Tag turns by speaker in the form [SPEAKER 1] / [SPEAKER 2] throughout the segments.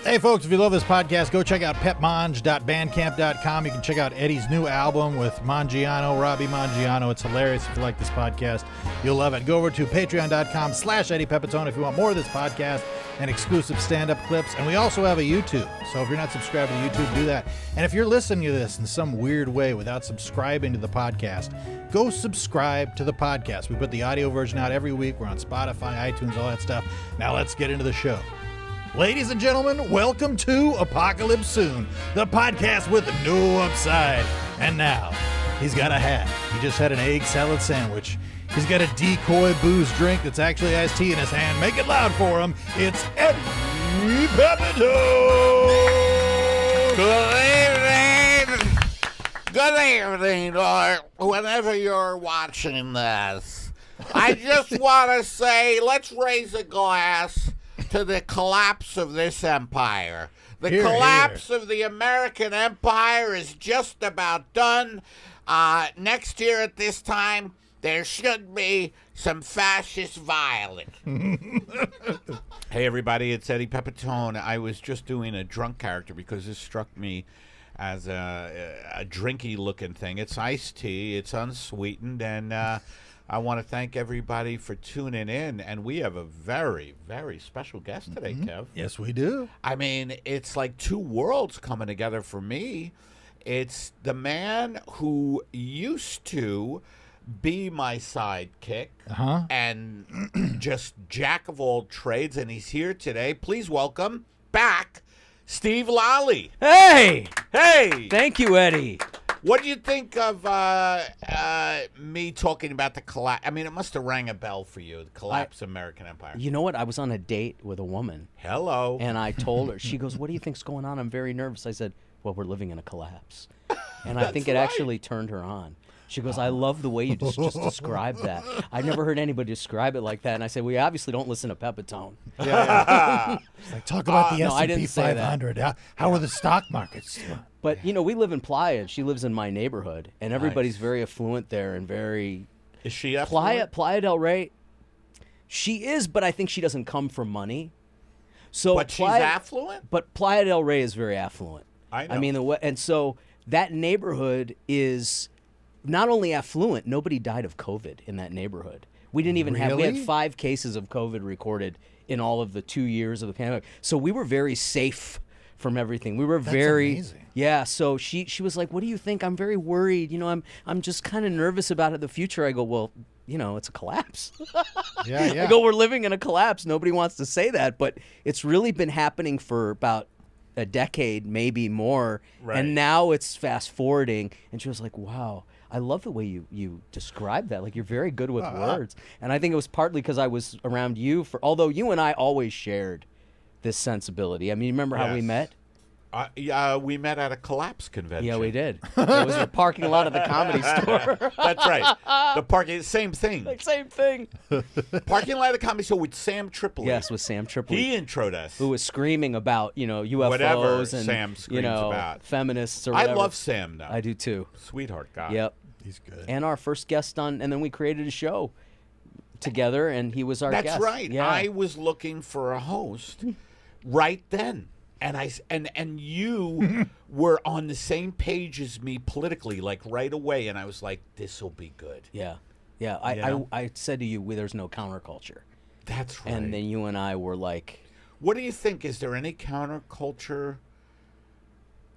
[SPEAKER 1] Hey, folks, if you love this podcast, go check out pepmonge.bandcamp.com. You can check out Eddie's new album with Robbie Mangiano. It's hilarious. If you like this podcast, you'll love it. Go over to patreon.com/Eddie Pepitone if you want more of this podcast and exclusive stand-up clips. And we also have a YouTube. So if you're not subscribed to YouTube, do that. And if you're listening to this in some weird way without subscribing to the podcast, go subscribe to the podcast. We put the audio version out every week. We're on Spotify, iTunes, all that stuff. Now let's get into the show. Ladies and gentlemen, welcome to Apocalypse Soon, the podcast with no upside. And now, he's got a hat. He just had an egg salad sandwich. He's got a decoy booze drink that's actually iced tea in his hand. Make it loud for him. It's Eddie Pepitone.
[SPEAKER 2] Good evening, or whenever you're watching this. I just want to say, let's raise a glass to the collapse of this empire. The collapse of the American empire is just about done. Next year at this time, there should be some fascist violence. Hey, everybody, it's Eddie Pepitone. I was just doing a drunk character because this struck me as a drinky-looking thing. It's iced tea. It's unsweetened, and I want to thank everybody for tuning in, and we have a very, very special guest today, Kev.
[SPEAKER 1] Yes, we do.
[SPEAKER 2] I mean, it's like two worlds coming together for me. It's the man who used to be my sidekick and just jack of all trades, and he's here today. Please welcome back Steve Lolli.
[SPEAKER 3] Hey!
[SPEAKER 2] Hey!
[SPEAKER 3] Thank you, Eddie.
[SPEAKER 2] What do you think of me talking about the collapse? I mean, it must have rang a bell for you, the collapse of American empire.
[SPEAKER 3] You know what? I was on a date with a woman.
[SPEAKER 2] Hello.
[SPEAKER 3] And I told her, she goes, what do you think's going on? I'm very nervous. I said, well, we're living in a collapse. And I think it actually turned her on. She goes, I love the way you just described that. I've never heard anybody describe it like that. And I said, we obviously don't listen to Pepitone.
[SPEAKER 2] Yeah.
[SPEAKER 1] It's like, talk about the
[SPEAKER 3] no, I
[SPEAKER 1] S&P
[SPEAKER 3] didn't say that.
[SPEAKER 1] 500. How are the stock markets doing?
[SPEAKER 3] But, you know, we live in Playa, and she lives in my neighborhood. And everybody's very affluent there and very...
[SPEAKER 2] Is she affluent?
[SPEAKER 3] Playa del Rey, she is, but I think she doesn't come from money. So
[SPEAKER 2] But she's affluent?
[SPEAKER 3] But Playa del Rey is very affluent.
[SPEAKER 2] I know.
[SPEAKER 3] I mean, and so that neighborhood is not only affluent, nobody died of COVID in that neighborhood. We didn't even we had 5 cases of COVID recorded in all of the 2 years of the pandemic. So we were very safe from everything. We were
[SPEAKER 1] amazing.
[SPEAKER 3] Yeah, so she was like, what do you think? I'm very worried. You know, I'm just kind of nervous about the future. I go, well, you know, it's a collapse.
[SPEAKER 1] Yeah.
[SPEAKER 3] I go, we're living in a collapse. Nobody wants to say that, but it's really been happening for about a decade, maybe more.
[SPEAKER 2] Right.
[SPEAKER 3] And now it's fast forwarding. And she was like, wow, I love the way you describe that. Like, you're very good with words. And I think it was partly because I was around you although you and I always shared this sensibility. I mean, you remember how we met?
[SPEAKER 2] Yeah, we met at a collapse convention.
[SPEAKER 3] Yeah, we did. It was the parking lot of the Comedy Store.
[SPEAKER 2] That's right. The parking, same thing.
[SPEAKER 3] Like, same thing.
[SPEAKER 2] Parking lot of the Comedy Store with Sam Tripoli.
[SPEAKER 3] Yes, with Sam Tripoli.
[SPEAKER 2] He introed us.
[SPEAKER 3] Who was screaming about, you know, UFOs
[SPEAKER 2] Whatever
[SPEAKER 3] and
[SPEAKER 2] Sam screams about.
[SPEAKER 3] Feminists or whatever.
[SPEAKER 2] I love Sam, though.
[SPEAKER 3] I do, too.
[SPEAKER 2] Sweetheart guy.
[SPEAKER 3] Yep.
[SPEAKER 1] He's good.
[SPEAKER 3] And our first guest and then we created a show together, and he was our guest.
[SPEAKER 2] That's right.
[SPEAKER 3] Yeah.
[SPEAKER 2] I was looking for a host right then. And you were on the same page as me politically, like right away, and I was like, "This will be good."
[SPEAKER 3] Yeah. I said to you, "There's no counterculture."
[SPEAKER 2] That's right.
[SPEAKER 3] And then you and I were like,
[SPEAKER 2] "What do you think? Is there any counterculture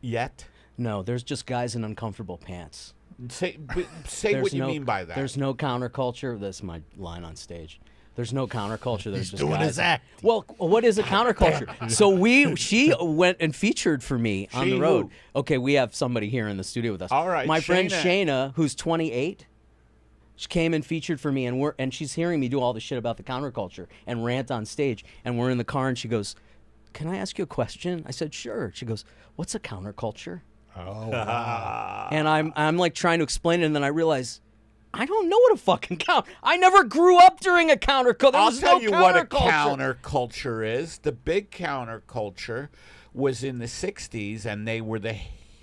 [SPEAKER 2] yet?"
[SPEAKER 3] No, there's just guys in uncomfortable pants.
[SPEAKER 2] Say what you mean by that.
[SPEAKER 3] There's no counterculture. That's my line on stage. There's no counterculture. There's just
[SPEAKER 1] doing
[SPEAKER 3] guys.
[SPEAKER 1] his act.
[SPEAKER 3] Well, what is a counterculture? So she went and featured for me on the road.
[SPEAKER 2] Who?
[SPEAKER 3] Okay, we have somebody here in the studio with us.
[SPEAKER 2] All right,
[SPEAKER 3] my friend
[SPEAKER 2] Shayna.
[SPEAKER 3] Shayna, who's 28. She came and featured for me, and she's hearing me do all the shit about the counterculture and rant on stage. And we're in the car, and she goes, "Can I ask you a question?" I said, "Sure." She goes, "What's a counterculture?"
[SPEAKER 1] Oh, wow.
[SPEAKER 3] And I'm like trying to explain it, and then I realize I don't know what a fucking I never grew up during a counterculture.
[SPEAKER 2] I'll tell you what a counterculture is. The big counterculture was in the 60s, and they were the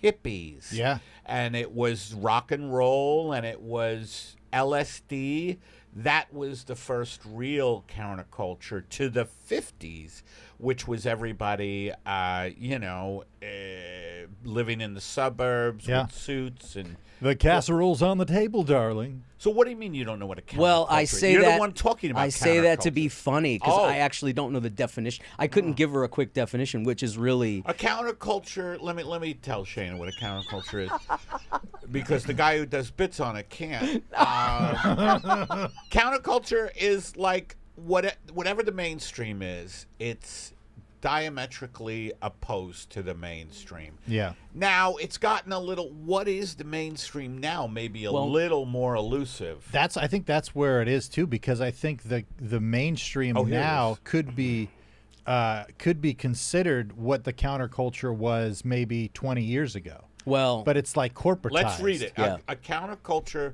[SPEAKER 2] hippies.
[SPEAKER 1] Yeah.
[SPEAKER 2] And it was rock and roll, and it was LSD. that was the first real counterculture to the 50s, which was everybody, living in the suburbs with suits and...
[SPEAKER 1] The casserole's on the table, darling.
[SPEAKER 2] So what do you mean you don't know what a counterculture is?
[SPEAKER 3] Well, I say
[SPEAKER 2] You're
[SPEAKER 3] that...
[SPEAKER 2] the one talking about
[SPEAKER 3] I say that to
[SPEAKER 2] counterculture.
[SPEAKER 3] be funny, because I actually don't know the definition. I couldn't give her a quick definition, which is really...
[SPEAKER 2] A counterculture, let me tell Shana what a counterculture is, because the guy who does bits on it can't. Counterculture is like whatever the mainstream is, it's diametrically opposed to the mainstream.
[SPEAKER 1] Yeah.
[SPEAKER 2] Now, it's gotten a little, what is the mainstream now? Maybe a little more elusive.
[SPEAKER 1] I think that's where it is too, because I think the mainstream now could be considered what the counterculture was maybe 20 years ago.
[SPEAKER 3] Well,
[SPEAKER 1] but it's like corporatized.
[SPEAKER 2] Let's read it.
[SPEAKER 3] Yeah.
[SPEAKER 2] A counterculture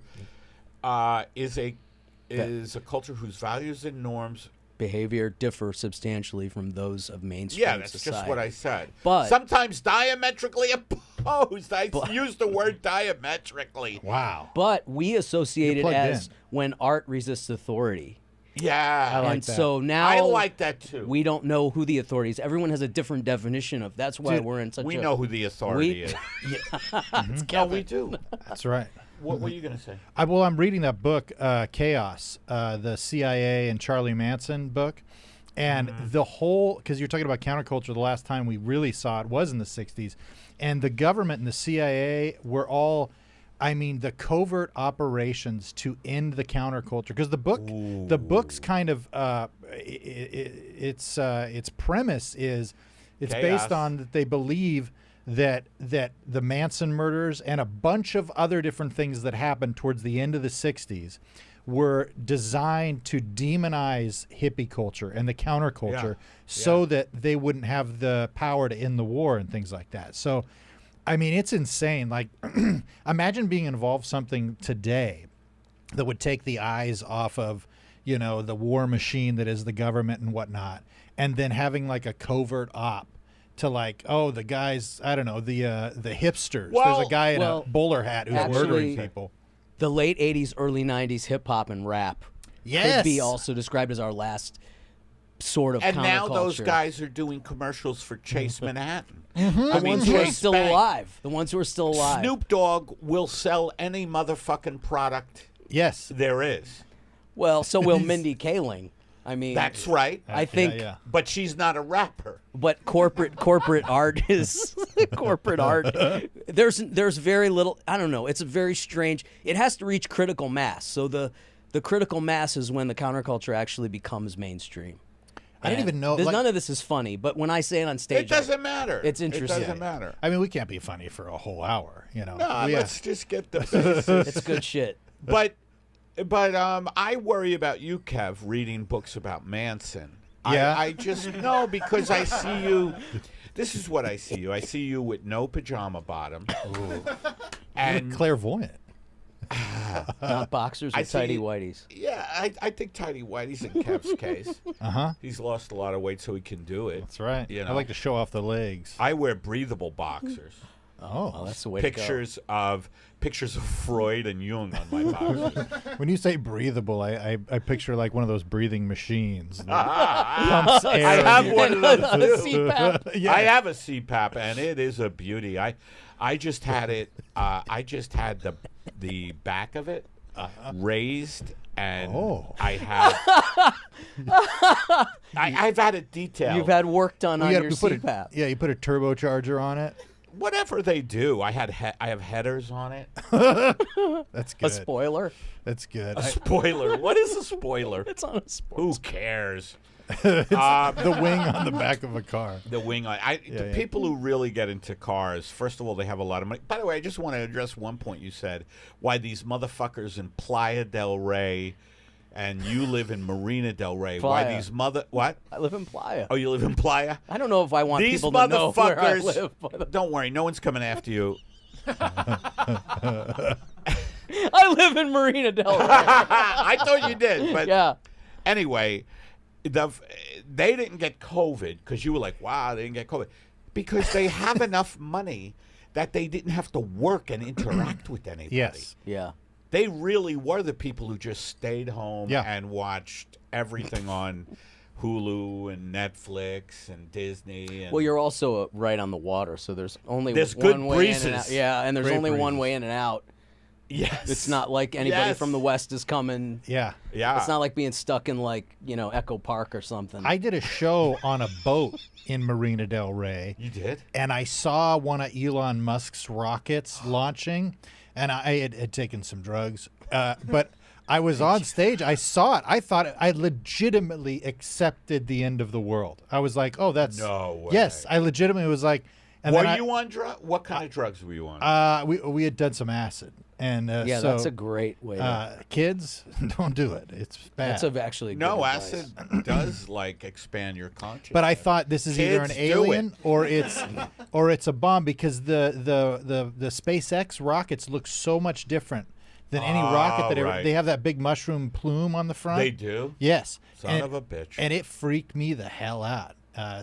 [SPEAKER 2] is a culture whose values and norms
[SPEAKER 3] behavior differ substantially from those of mainstream
[SPEAKER 2] that's
[SPEAKER 3] society.
[SPEAKER 2] just what I said.
[SPEAKER 3] But
[SPEAKER 2] sometimes diametrically opposed. I used the word diametrically.
[SPEAKER 1] Wow.
[SPEAKER 3] But we associate it
[SPEAKER 1] plugged
[SPEAKER 3] as
[SPEAKER 1] in.
[SPEAKER 3] when art resists authority.
[SPEAKER 2] Yeah.
[SPEAKER 1] I like
[SPEAKER 3] And
[SPEAKER 1] that.
[SPEAKER 3] so now
[SPEAKER 2] I like that too.
[SPEAKER 3] we don't know who the authority is. Everyone has a different definition of. That's why
[SPEAKER 1] Dude,
[SPEAKER 3] we're in such
[SPEAKER 2] we
[SPEAKER 3] a...
[SPEAKER 2] know who the authority is. No, we do.
[SPEAKER 1] That's right.
[SPEAKER 2] What were you going to say?
[SPEAKER 1] I'm reading that book, Chaos, the CIA and Charlie Manson book. And the whole, because you're talking about counterculture, the last time we really saw it was in the 60s. And the government and the CIA were all, the covert operations to end the counterculture. Because the book's kind of, its premise is, it's
[SPEAKER 2] Chaos.
[SPEAKER 1] based on that they believe that the Manson murders and a bunch of other different things that happened towards the end of the 60s were designed to demonize hippie culture and the counterculture so that they wouldn't have the power to end the war and things like that. So, it's insane. Like, imagine being involved in something today that would take the eyes off of, the war machine that is the government and whatnot, and then having like a covert op to like, the guys, I don't know, the hipsters. There's a guy in a bowler hat who's murdering people.
[SPEAKER 3] The late 80s, early 90s hip-hop and rap could be also described as our last sort of
[SPEAKER 2] And
[SPEAKER 3] counterculture.
[SPEAKER 2] now those guys are doing commercials for Chase Manhattan.
[SPEAKER 3] The ones who are
[SPEAKER 2] Chase
[SPEAKER 3] still
[SPEAKER 2] Bank.
[SPEAKER 3] alive. The ones who are still alive.
[SPEAKER 2] Snoop Dogg will sell any motherfucking product
[SPEAKER 1] Yes.
[SPEAKER 2] there is.
[SPEAKER 3] Well, so will Mindy Kaling.
[SPEAKER 2] That's right.
[SPEAKER 3] I think,
[SPEAKER 1] Yeah.
[SPEAKER 2] But she's not a rapper.
[SPEAKER 3] but corporate art is corporate art. There's very little. I don't know. It's a very strange. It has to reach critical mass. So the critical mass is when the counterculture actually becomes mainstream.
[SPEAKER 1] I didn't even know.
[SPEAKER 3] None of this is funny, but when I say it on stage,
[SPEAKER 2] It doesn't matter.
[SPEAKER 3] It's interesting.
[SPEAKER 2] It doesn't matter.
[SPEAKER 1] we can't be funny for a whole hour,
[SPEAKER 2] No, let's just get the basis.
[SPEAKER 3] It's good shit.
[SPEAKER 2] But I worry about you, Kev, reading books about Manson.
[SPEAKER 1] Yeah?
[SPEAKER 2] I just know because I see you. This is what I see you. I see you with no pajama bottom. And
[SPEAKER 1] clairvoyant.
[SPEAKER 3] Not boxers
[SPEAKER 2] I
[SPEAKER 3] or
[SPEAKER 2] see-
[SPEAKER 3] tidy whities.
[SPEAKER 2] yeah, I think tidy whitey's in Kev's case. He's lost a lot of weight, so he can do it.
[SPEAKER 1] That's right.
[SPEAKER 2] You
[SPEAKER 1] I
[SPEAKER 2] know.
[SPEAKER 1] like to show off the legs.
[SPEAKER 2] I wear breathable boxers.
[SPEAKER 3] Oh, that's the way to go.
[SPEAKER 2] Pictures of Freud and Jung on my boxers.
[SPEAKER 1] When you say breathable, I picture like one of those breathing machines. that pumps air
[SPEAKER 2] I have
[SPEAKER 1] in.
[SPEAKER 2] one of those too.
[SPEAKER 3] CPAP.
[SPEAKER 1] Yeah.
[SPEAKER 2] I have a CPAP, and it is a beauty. I just had it. I just had the back of it raised, and I had. I've had it detailed.
[SPEAKER 3] You've had work done on
[SPEAKER 1] You
[SPEAKER 3] your
[SPEAKER 1] put
[SPEAKER 3] CPAP.
[SPEAKER 1] you put a turbocharger on it.
[SPEAKER 2] Whatever they do, I have headers on it.
[SPEAKER 1] That's good.
[SPEAKER 3] A spoiler.
[SPEAKER 1] That's good.
[SPEAKER 2] A spoiler. What is a spoiler?
[SPEAKER 3] It's on a spoiler.
[SPEAKER 2] Who cares?
[SPEAKER 1] The wing on the back of a car.
[SPEAKER 2] The wing on. The
[SPEAKER 1] yeah.
[SPEAKER 2] people who really get into cars, first of all, they have a lot of money. By the way, I just want to address one point you said. Why these motherfuckers in Playa del Rey, and you live in Marina del Rey.
[SPEAKER 3] Playa.
[SPEAKER 2] Why these what?
[SPEAKER 3] I live in Playa.
[SPEAKER 2] Oh, you live in Playa?
[SPEAKER 3] I don't know if I want
[SPEAKER 2] These
[SPEAKER 3] people to know where I
[SPEAKER 2] motherfuckers.
[SPEAKER 3] live. But
[SPEAKER 2] Don't worry, no one's coming after you.
[SPEAKER 3] I live in Marina del Rey.
[SPEAKER 2] I thought you did, but
[SPEAKER 3] Yeah.
[SPEAKER 2] anyway, they didn't get COVID because you were like, wow, they didn't get COVID. Because they have enough money that they didn't have to work and interact with anybody.
[SPEAKER 1] Yes.
[SPEAKER 3] Yeah.
[SPEAKER 2] They really were the people who just stayed home
[SPEAKER 1] Yeah.
[SPEAKER 2] and watched everything on Hulu and Netflix and Disney. And
[SPEAKER 3] Well, you're also right on the water, so there's only
[SPEAKER 2] There's
[SPEAKER 3] one
[SPEAKER 2] good
[SPEAKER 3] way in and out.
[SPEAKER 2] breezes.
[SPEAKER 3] Yeah, and there's
[SPEAKER 1] Great
[SPEAKER 3] only one
[SPEAKER 1] breezes.
[SPEAKER 3] way in and out.
[SPEAKER 2] yes,
[SPEAKER 3] It's not like anybody
[SPEAKER 2] Yes.
[SPEAKER 3] from the west is coming.
[SPEAKER 1] Yeah.
[SPEAKER 2] Yeah,
[SPEAKER 3] It's not like being stuck in like, Echo Park or something.
[SPEAKER 1] I did a show on a boat in Marina Del Rey.
[SPEAKER 2] You did?
[SPEAKER 1] And I saw one of Elon Musk's rockets launching, and I had taken some drugs. But I was on stage. I saw it. I thought I legitimately accepted the end of the world. I was like, oh, that's...
[SPEAKER 2] No way.
[SPEAKER 1] Yes, I legitimately was like... And
[SPEAKER 2] Were
[SPEAKER 1] then
[SPEAKER 2] you on drugs? What kind of drugs were you on?
[SPEAKER 1] we had done some acid. And
[SPEAKER 3] yeah,
[SPEAKER 1] so,
[SPEAKER 3] that's a great way to...
[SPEAKER 1] kids, don't do it. It's bad.
[SPEAKER 3] That's actually good
[SPEAKER 2] No,
[SPEAKER 3] advice.
[SPEAKER 2] acid does like expand your consciousness.
[SPEAKER 1] But I thought this is either an
[SPEAKER 2] Kids do
[SPEAKER 1] alien
[SPEAKER 2] it.
[SPEAKER 1] or it's a bomb, because the SpaceX rockets look so much different than any rocket that
[SPEAKER 2] right.
[SPEAKER 1] they have that big mushroom plume on the front.
[SPEAKER 2] They do.
[SPEAKER 1] Yes.
[SPEAKER 2] Son of a bitch.
[SPEAKER 1] And it freaked me the hell out.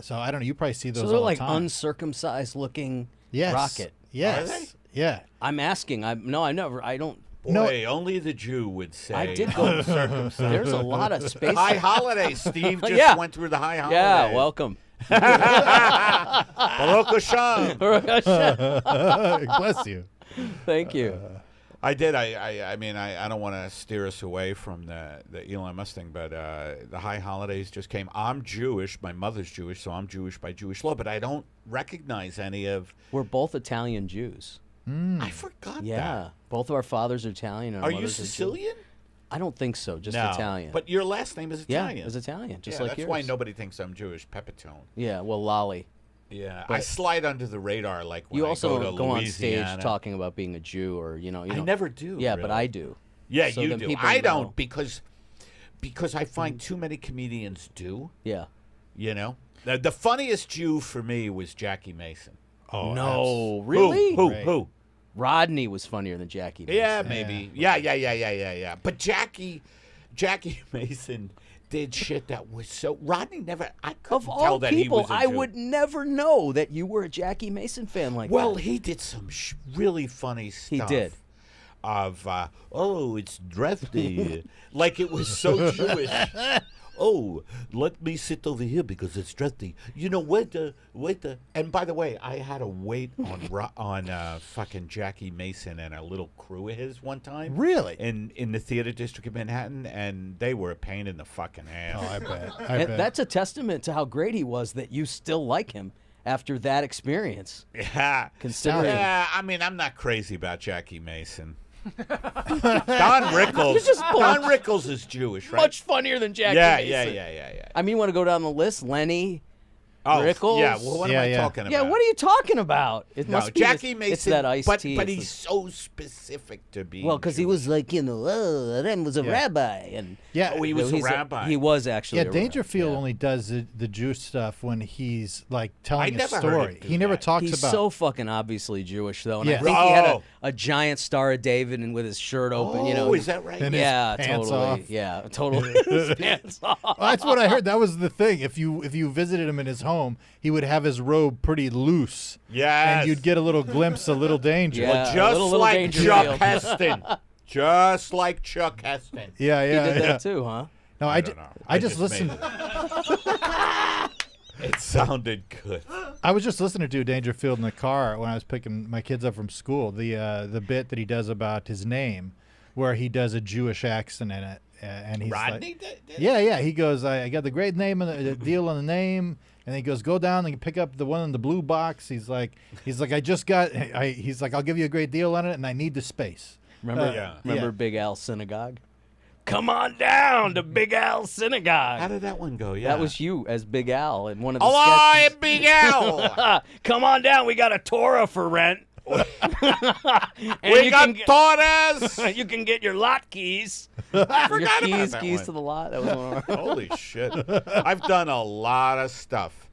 [SPEAKER 1] So I don't know. You probably see those
[SPEAKER 3] So they're
[SPEAKER 1] all
[SPEAKER 3] like
[SPEAKER 1] the time.
[SPEAKER 3] uncircumcised looking
[SPEAKER 1] Yes.
[SPEAKER 3] rocket.
[SPEAKER 1] Yes.
[SPEAKER 2] Are they?
[SPEAKER 1] Yeah.
[SPEAKER 3] I'm asking. I don't.
[SPEAKER 2] Boy, only the Jew would say.
[SPEAKER 3] I did go.
[SPEAKER 2] uncircumcised.
[SPEAKER 3] There's a lot of space.
[SPEAKER 2] High holidays. Steve just
[SPEAKER 3] Yeah.
[SPEAKER 2] went through the high holidays.
[SPEAKER 3] Yeah, welcome.
[SPEAKER 2] Baruch Hashem.
[SPEAKER 1] Bless you.
[SPEAKER 3] Thank you.
[SPEAKER 2] I did. I mean, I don't want to steer us away from the Elon Musk thing, but the high holidays just came. I'm Jewish. My mother's Jewish, so I'm Jewish by Jewish law, but I don't recognize any of...
[SPEAKER 3] We're both Italian Jews.
[SPEAKER 2] I forgot
[SPEAKER 3] Yeah,
[SPEAKER 2] that.
[SPEAKER 3] both of our fathers are Italian. And our
[SPEAKER 2] Are you
[SPEAKER 3] mothers are Jewish.
[SPEAKER 2] Sicilian?
[SPEAKER 3] I don't think so. Just
[SPEAKER 2] No.
[SPEAKER 3] Italian.
[SPEAKER 2] But your last name is
[SPEAKER 3] yeah,
[SPEAKER 2] Italian.
[SPEAKER 3] it's Italian, just
[SPEAKER 2] Yeah,
[SPEAKER 3] like
[SPEAKER 2] that's
[SPEAKER 3] yours.
[SPEAKER 2] why nobody thinks I'm Jewish. Pepitone.
[SPEAKER 3] Yeah, well, Lali.
[SPEAKER 2] Yeah, I
[SPEAKER 3] But-
[SPEAKER 2] slide under the radar like when
[SPEAKER 3] You
[SPEAKER 2] I
[SPEAKER 3] also
[SPEAKER 2] go to
[SPEAKER 3] go on
[SPEAKER 2] Louisiana.
[SPEAKER 3] stage talking about being a Jew, or you know.
[SPEAKER 2] I never do.
[SPEAKER 3] Yeah, but
[SPEAKER 2] really.
[SPEAKER 3] I do.
[SPEAKER 2] Yeah,
[SPEAKER 3] So
[SPEAKER 2] you
[SPEAKER 3] then
[SPEAKER 2] do.
[SPEAKER 3] people
[SPEAKER 2] I
[SPEAKER 3] know.
[SPEAKER 2] don't because I find too many comedians do.
[SPEAKER 3] Yeah.
[SPEAKER 2] You know, the funniest Jew for me was Jackie Mason.
[SPEAKER 1] Oh
[SPEAKER 3] No, really?
[SPEAKER 2] Who?
[SPEAKER 1] Right.
[SPEAKER 2] Who?
[SPEAKER 3] Rodney was funnier than Jackie. Mason.
[SPEAKER 2] Yeah, maybe. Yeah. But Jackie Mason did shit that was so. Rodney never. I couldn't
[SPEAKER 3] Of
[SPEAKER 2] tell
[SPEAKER 3] all
[SPEAKER 2] that he
[SPEAKER 3] people,
[SPEAKER 2] was a
[SPEAKER 3] I
[SPEAKER 2] Jew.
[SPEAKER 3] would never know that you were a Jackie Mason fan like
[SPEAKER 2] Well,
[SPEAKER 3] that.
[SPEAKER 2] he did some really funny stuff.
[SPEAKER 3] He did.
[SPEAKER 2] Of it's drafty, like it was so Jewish. Oh, let me sit over here because it's drafty. You know, wait. And by the way, I had to wait on fucking Jackie Mason and a little crew of his one time.
[SPEAKER 1] Really?
[SPEAKER 2] In the theater district of Manhattan, and they were a pain in the fucking ass.
[SPEAKER 1] Oh, I bet.
[SPEAKER 3] And that's a testament to how great he was that you still like him after that experience.
[SPEAKER 2] Yeah.
[SPEAKER 3] Considering-
[SPEAKER 2] Yeah, I mean, I'm not crazy about Jackie Mason. Don Rickles is Jewish, right?
[SPEAKER 3] Much funnier than Jackie Mason.
[SPEAKER 2] Yeah.
[SPEAKER 3] I mean, want to go down the list? Lenny,
[SPEAKER 2] Oh,
[SPEAKER 3] Rickles?
[SPEAKER 2] Yeah, well, what am I talking about?
[SPEAKER 3] Yeah, what are you talking about? It
[SPEAKER 2] No,
[SPEAKER 3] must be
[SPEAKER 2] Jackie
[SPEAKER 3] this,
[SPEAKER 2] Mason.
[SPEAKER 3] It's that iced
[SPEAKER 2] but
[SPEAKER 3] tea.
[SPEAKER 2] but
[SPEAKER 3] It's
[SPEAKER 2] he's so specific to be.
[SPEAKER 3] well, because he was like, then was a
[SPEAKER 1] Yeah.
[SPEAKER 3] rabbi, and
[SPEAKER 1] Yeah.
[SPEAKER 2] Oh, he was a
[SPEAKER 3] he's
[SPEAKER 2] rabbi.
[SPEAKER 3] He was actually.
[SPEAKER 1] Yeah,
[SPEAKER 3] a
[SPEAKER 1] Dangerfield
[SPEAKER 3] rabbi.
[SPEAKER 1] only does the Jewish stuff when he's like telling a
[SPEAKER 2] never heard
[SPEAKER 1] story.
[SPEAKER 2] him do
[SPEAKER 1] He never
[SPEAKER 2] that.
[SPEAKER 1] talks
[SPEAKER 3] He's
[SPEAKER 1] about.
[SPEAKER 3] so fucking obviously Jewish, though, and
[SPEAKER 1] Yeah.
[SPEAKER 3] I think he had
[SPEAKER 2] Oh.
[SPEAKER 3] a giant Star of David and with his shirt open.
[SPEAKER 2] Oh,
[SPEAKER 3] you know,
[SPEAKER 2] is that right?
[SPEAKER 1] And his
[SPEAKER 3] yeah,
[SPEAKER 1] pants
[SPEAKER 3] totally.
[SPEAKER 1] off.
[SPEAKER 3] Yeah, totally. His pants off.
[SPEAKER 1] Well, that's what I heard. That was the thing. If you visited him in his home, he would have his robe pretty loose.
[SPEAKER 2] Yes.
[SPEAKER 1] And you'd get a little glimpse of Little Danger.
[SPEAKER 3] Yeah.
[SPEAKER 2] just
[SPEAKER 3] little
[SPEAKER 2] like
[SPEAKER 3] Dangerfield.
[SPEAKER 2] Chuck Heston. Just like Chuck Heston.
[SPEAKER 1] Yeah,
[SPEAKER 3] He
[SPEAKER 1] yeah.
[SPEAKER 3] did
[SPEAKER 1] yeah.
[SPEAKER 3] that too, huh?
[SPEAKER 1] No, I
[SPEAKER 2] don't know.
[SPEAKER 1] I just
[SPEAKER 2] made
[SPEAKER 1] listened.
[SPEAKER 2] It sounded good.
[SPEAKER 1] I was just listening to Dangerfield in the car when I was picking my kids up from school. The bit that he does about his name, where he does a Jewish accent in it, and he's
[SPEAKER 2] Rodney
[SPEAKER 1] like,
[SPEAKER 2] did?
[SPEAKER 1] yeah. He goes, I got the great name and the deal on the name, and he goes, go down and pick up the one in the blue box. He's like, I just got. He's like, I'll give you a great deal on it, and I need the space.
[SPEAKER 3] Remember,
[SPEAKER 2] Yeah.
[SPEAKER 3] remember
[SPEAKER 1] Yeah.
[SPEAKER 3] Big Al Synagogue? Come on down to Big Al Synagogue.
[SPEAKER 2] How did that one go? Yeah.
[SPEAKER 3] That was you as Big Al in one of the
[SPEAKER 2] Hello,
[SPEAKER 3] sketches.
[SPEAKER 2] Big Al.
[SPEAKER 3] Come on down. We got a Torah for rent. And
[SPEAKER 2] We
[SPEAKER 3] you
[SPEAKER 2] got
[SPEAKER 3] can get,
[SPEAKER 2] Torres.
[SPEAKER 3] you can get your lot keys.
[SPEAKER 2] I
[SPEAKER 3] Your
[SPEAKER 2] forgot
[SPEAKER 3] keys,
[SPEAKER 2] about that
[SPEAKER 3] keys
[SPEAKER 2] one.
[SPEAKER 3] to the lot. That was one of our
[SPEAKER 2] Holy shit. I've done a lot of stuff.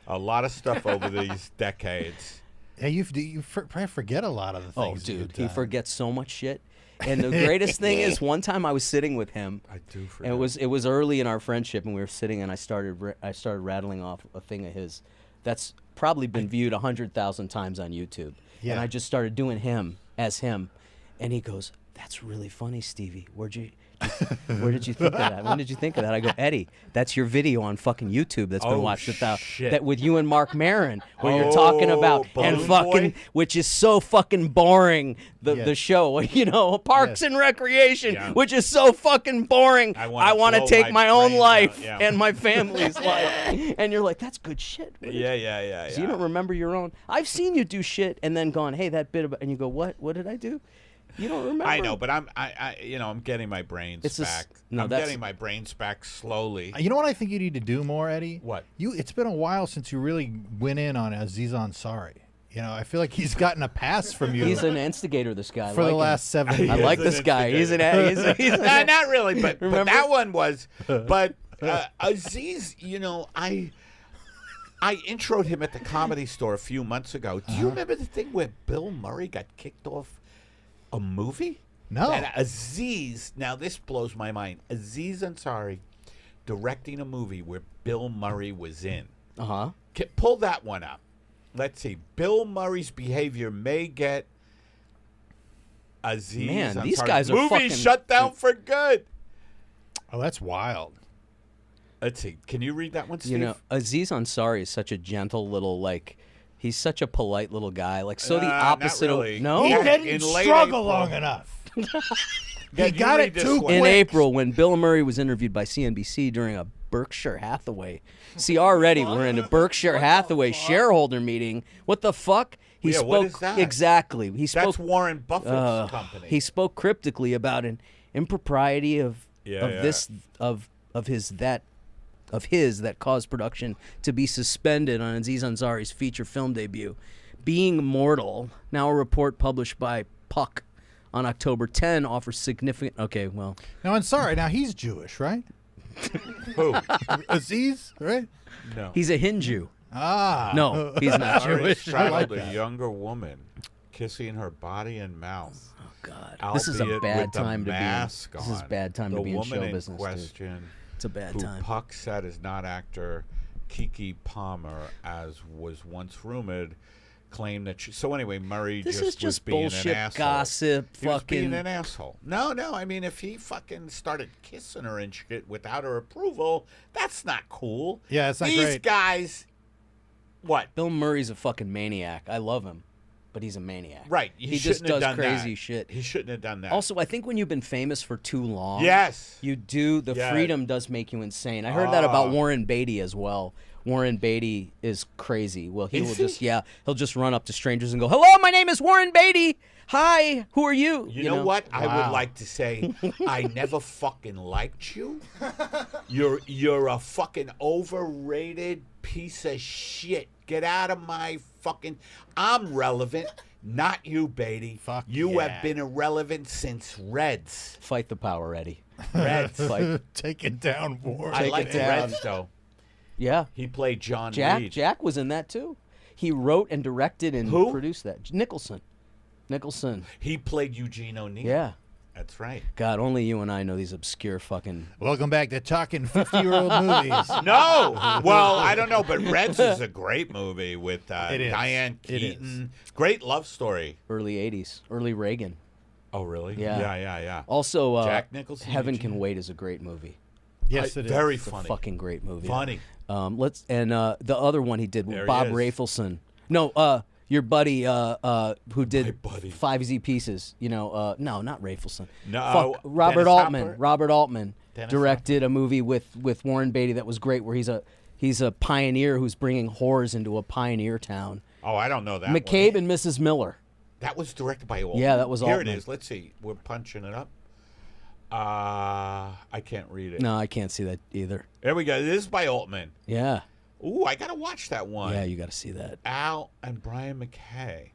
[SPEAKER 2] Over these decades.
[SPEAKER 1] Yeah, you probably forget a lot of the
[SPEAKER 3] Oh,
[SPEAKER 1] things.
[SPEAKER 3] dude,
[SPEAKER 1] you've
[SPEAKER 3] he
[SPEAKER 1] done.
[SPEAKER 3] forgets so much shit. And the greatest thing is, one time I was sitting with him.
[SPEAKER 2] I do forget.
[SPEAKER 3] And it was early in our friendship, and we were sitting, and I started rattling off a thing of his that's probably been viewed 100,000 times on YouTube.
[SPEAKER 1] Yeah.
[SPEAKER 3] And I just started doing him as him, and he goes, That's really funny, Stevie. Where did you think of that? When did you think of that? I go, Eddie, that's your video on fucking YouTube that's been watched that with you and Mark Maron, where you're talking about and fucking, which is so fucking boring. The show, Parks and Recreation, which is so fucking boring. I want to take my own life and my family's life. And you're like, that's good shit.
[SPEAKER 4] Yeah.
[SPEAKER 3] So you don't remember your own. I've seen you do shit and then gone, hey, that bit about, and you go, what? What did I do? You don't remember.
[SPEAKER 4] I know, but I'm getting my brains back. I'm getting my brains back slowly.
[SPEAKER 1] You know what I think you need to do more, Eddie?
[SPEAKER 4] What?
[SPEAKER 1] It's been a while since you really went in on Aziz Ansari. I feel like he's gotten a pass from you.
[SPEAKER 3] He's an instigator, this guy.
[SPEAKER 1] For the last 7 years.
[SPEAKER 3] I like this guy. He's an
[SPEAKER 4] not really, but that one was. But Aziz, I introed him at the Comedy Store a few months ago. Do you remember the thing where Bill Murray got kicked off a movie?
[SPEAKER 1] No.
[SPEAKER 4] And Aziz, now this blows my mind. Aziz Ansari directing a movie where Bill Murray was in.
[SPEAKER 3] Uh-huh.
[SPEAKER 4] Pull that one up. Let's see. Bill Murray's behavior may get Aziz
[SPEAKER 3] Man,
[SPEAKER 4] Ansari.
[SPEAKER 3] these guys are
[SPEAKER 4] movie
[SPEAKER 3] fucking
[SPEAKER 4] shut down for good.
[SPEAKER 1] Oh, that's wild.
[SPEAKER 4] Let's see. Can you read that one, Steve?
[SPEAKER 3] Aziz Ansari is such a gentle little, he's such a polite little guy. The opposite
[SPEAKER 4] not really.
[SPEAKER 3] of... No?
[SPEAKER 1] He didn't
[SPEAKER 4] in late
[SPEAKER 1] struggle
[SPEAKER 4] April.
[SPEAKER 1] long enough.
[SPEAKER 4] Yeah,
[SPEAKER 1] he got it too quick.
[SPEAKER 3] In April, when Bill Murray was interviewed by CNBC during a Berkshire Hathaway... See, already we're in a Berkshire Hathaway shareholder meeting. What the fuck? He spoke...
[SPEAKER 4] what is that?
[SPEAKER 3] Exactly. He spoke...
[SPEAKER 4] That's Warren Buffett's company.
[SPEAKER 3] He spoke cryptically about an impropriety of his that caused production to be suspended on Aziz Ansari's feature film debut, Being Mortal. Now a report published by Puck on October 10 offers significant... Okay, well...
[SPEAKER 1] Now, Ansari, he's Jewish, right?
[SPEAKER 4] Who?
[SPEAKER 1] Aziz, right?
[SPEAKER 4] No.
[SPEAKER 3] He's a Hindu.
[SPEAKER 1] Ah.
[SPEAKER 3] No, he's not
[SPEAKER 4] Ansari
[SPEAKER 3] Jewish.
[SPEAKER 4] straddled
[SPEAKER 1] that.
[SPEAKER 4] a younger woman, kissing her body and mouth.
[SPEAKER 3] Oh, God. This is a
[SPEAKER 4] albeit
[SPEAKER 3] bad
[SPEAKER 4] with the
[SPEAKER 3] time to be in...
[SPEAKER 4] mask
[SPEAKER 3] This is
[SPEAKER 4] on.
[SPEAKER 3] bad time to be in show
[SPEAKER 4] The woman in
[SPEAKER 3] business,
[SPEAKER 4] question,
[SPEAKER 3] dude. It's a bad
[SPEAKER 4] who
[SPEAKER 3] time.
[SPEAKER 4] Puck said is not actor Keke Palmer, as was once rumored, claimed that she... So anyway, Murray
[SPEAKER 3] This
[SPEAKER 4] was
[SPEAKER 3] is just
[SPEAKER 4] being
[SPEAKER 3] bullshit,
[SPEAKER 4] an asshole.
[SPEAKER 3] gossip,
[SPEAKER 4] He was
[SPEAKER 3] fucking...
[SPEAKER 4] being an asshole. No, I mean, if he fucking started kissing her and shit without her approval, that's not cool.
[SPEAKER 1] Yeah, it's not
[SPEAKER 4] These
[SPEAKER 1] great.
[SPEAKER 4] guys... What?
[SPEAKER 3] Bill Murray's a fucking maniac. I love him, but he's a maniac.
[SPEAKER 4] Right.
[SPEAKER 3] He
[SPEAKER 4] shouldn't
[SPEAKER 3] just does
[SPEAKER 4] have done
[SPEAKER 3] crazy
[SPEAKER 4] that.
[SPEAKER 3] shit.
[SPEAKER 4] He shouldn't have done that.
[SPEAKER 3] Also, I think when you've been famous for too long,
[SPEAKER 4] Yes.
[SPEAKER 3] you do the
[SPEAKER 4] Yeah.
[SPEAKER 3] freedom does make you insane. I heard that about Warren Beatty as well. Warren Beatty is crazy. Well, he
[SPEAKER 4] Is
[SPEAKER 3] will
[SPEAKER 4] he?
[SPEAKER 3] he'll just run up to strangers and go, "Hello, my name is Warren Beatty. Hi, who are you?"
[SPEAKER 4] You know what? I
[SPEAKER 1] Wow.
[SPEAKER 4] would like to say, I never fucking liked you. You're a fucking overrated piece of shit. Get out of my fucking... I'm relevant, not you, Beatty.
[SPEAKER 1] Fuck
[SPEAKER 4] you
[SPEAKER 1] yeah.
[SPEAKER 4] have been irrelevant since Reds.
[SPEAKER 3] Fight the power, Eddie.
[SPEAKER 4] Reds.
[SPEAKER 3] Fight.
[SPEAKER 1] Take it down, Ward.
[SPEAKER 4] I like
[SPEAKER 3] it down.
[SPEAKER 4] Reds, though.
[SPEAKER 3] Yeah.
[SPEAKER 4] He played John
[SPEAKER 3] Jack
[SPEAKER 4] Reed.
[SPEAKER 3] Jack was in that too. He wrote and directed and
[SPEAKER 4] Who?
[SPEAKER 3] produced that. Nicholson.
[SPEAKER 4] He played Eugene O'Neill.
[SPEAKER 3] Yeah.
[SPEAKER 4] That's right.
[SPEAKER 3] God, only you and I know these obscure fucking...
[SPEAKER 1] Welcome back to Talking 50-Year-Old Movies.
[SPEAKER 4] No! Well, I don't know, but Reds is a great movie with
[SPEAKER 1] It is.
[SPEAKER 4] Diane
[SPEAKER 1] It is.
[SPEAKER 4] Keaton. Great love story.
[SPEAKER 3] early 80s, early Reagan.
[SPEAKER 4] Oh, really?
[SPEAKER 3] Yeah.
[SPEAKER 4] Yeah.
[SPEAKER 3] Also,
[SPEAKER 4] Jack Nicholson,
[SPEAKER 3] Heaven
[SPEAKER 4] Eugene.
[SPEAKER 3] Can Wait is a great movie.
[SPEAKER 1] Yes, it is.
[SPEAKER 4] Very
[SPEAKER 3] It's a
[SPEAKER 4] funny.
[SPEAKER 3] fucking great movie.
[SPEAKER 4] Funny.
[SPEAKER 3] The other one he did with
[SPEAKER 4] There he
[SPEAKER 3] Bob
[SPEAKER 4] is.
[SPEAKER 3] Rafelson. No, your buddy who did
[SPEAKER 4] buddy.
[SPEAKER 3] 5 Z Pieces. No, not Rafelson.
[SPEAKER 4] No,
[SPEAKER 3] Fuck, Robert
[SPEAKER 4] Dennis
[SPEAKER 3] Altman.
[SPEAKER 4] Hopper?
[SPEAKER 3] Robert Altman
[SPEAKER 4] Dennis
[SPEAKER 3] directed a movie with Warren Beatty that was great, where he's a pioneer who's bringing whores into a pioneer town.
[SPEAKER 4] Oh, I don't know that
[SPEAKER 3] McCabe
[SPEAKER 4] one.
[SPEAKER 3] and Mrs. Miller.
[SPEAKER 4] That was directed by Altman.
[SPEAKER 3] Yeah, that was
[SPEAKER 4] Here
[SPEAKER 3] Altman.
[SPEAKER 4] it is. Let's see. We're punching it up. I can't read it.
[SPEAKER 3] No, I can't see that either.
[SPEAKER 4] There we go. This is by Altman.
[SPEAKER 3] Yeah.
[SPEAKER 4] Ooh, I got to watch that one.
[SPEAKER 3] Yeah, you got to see that.
[SPEAKER 4] Al and Brian McKay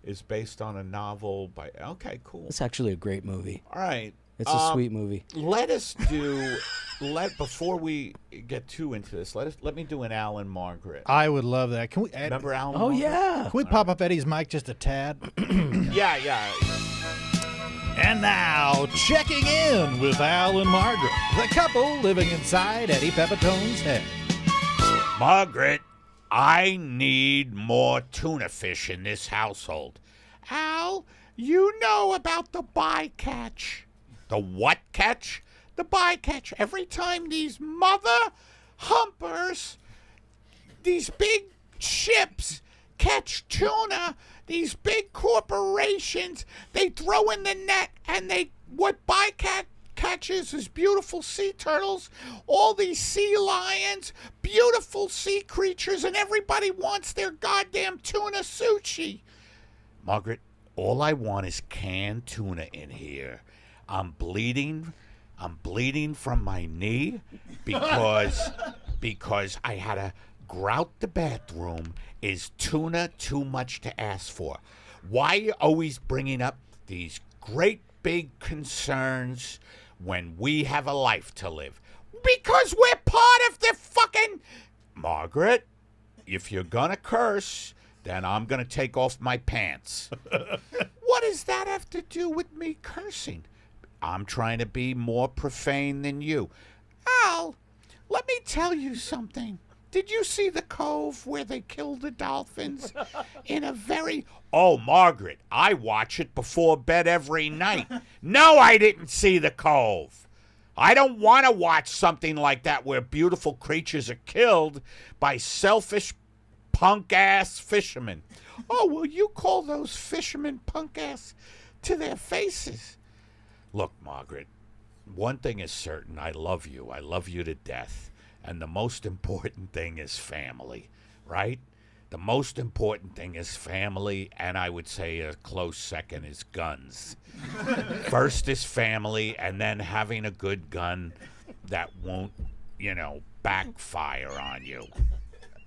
[SPEAKER 4] is based on a novel by... Okay, cool.
[SPEAKER 3] It's actually a great movie.
[SPEAKER 4] All right.
[SPEAKER 3] It's a sweet movie.
[SPEAKER 4] Let us do... before we get too into this, let me do an Al and Margaret.
[SPEAKER 1] I would love that. Can we?
[SPEAKER 4] Remember Al and
[SPEAKER 3] Oh,
[SPEAKER 4] Margaret?
[SPEAKER 3] yeah.
[SPEAKER 1] Can we pop up Eddie's mic just a tad?
[SPEAKER 4] Yeah.
[SPEAKER 1] And now, checking in with Al and Margaret, the couple living inside Eddie Pepitone's head.
[SPEAKER 4] Margaret, I need more tuna fish in this household. Al,
[SPEAKER 2] You know about the bycatch.
[SPEAKER 4] The what catch?
[SPEAKER 2] The bycatch. Every time these mother humpers, these big ships catch tuna, these big corporations, they throw in the net, and what bycatch catches is beautiful sea turtles, all these sea lions, beautiful sea creatures, and everybody wants their goddamn tuna sushi.
[SPEAKER 4] Margaret, all I want is canned tuna in here. I'm bleeding from my knee because I had to grout the bathroom. Is tuna too much to ask for? Why are you always bringing up these great big concerns when we have a life to live?
[SPEAKER 2] Because we're part of the fucking...
[SPEAKER 4] Margaret, if you're gonna curse, then I'm gonna take off my pants.
[SPEAKER 2] What does that have to do with me cursing?
[SPEAKER 4] I'm trying to be more profane than you.
[SPEAKER 2] Al, let me tell you something. Did you see the cove where they killed the dolphins in a very...
[SPEAKER 4] Oh, Margaret, I watch it before bed every night. No, I didn't see the cove. I don't want to watch something like that where beautiful creatures are killed by selfish punk-ass fishermen.
[SPEAKER 2] Oh, well, you call those fishermen punk-ass to their faces.
[SPEAKER 4] Look, Margaret, one thing is certain. I love you. I love you to death. And the most important thing is family, right? The most important thing is family, and I would say a close second is guns. First is family, and then having a good gun that won't, backfire on you.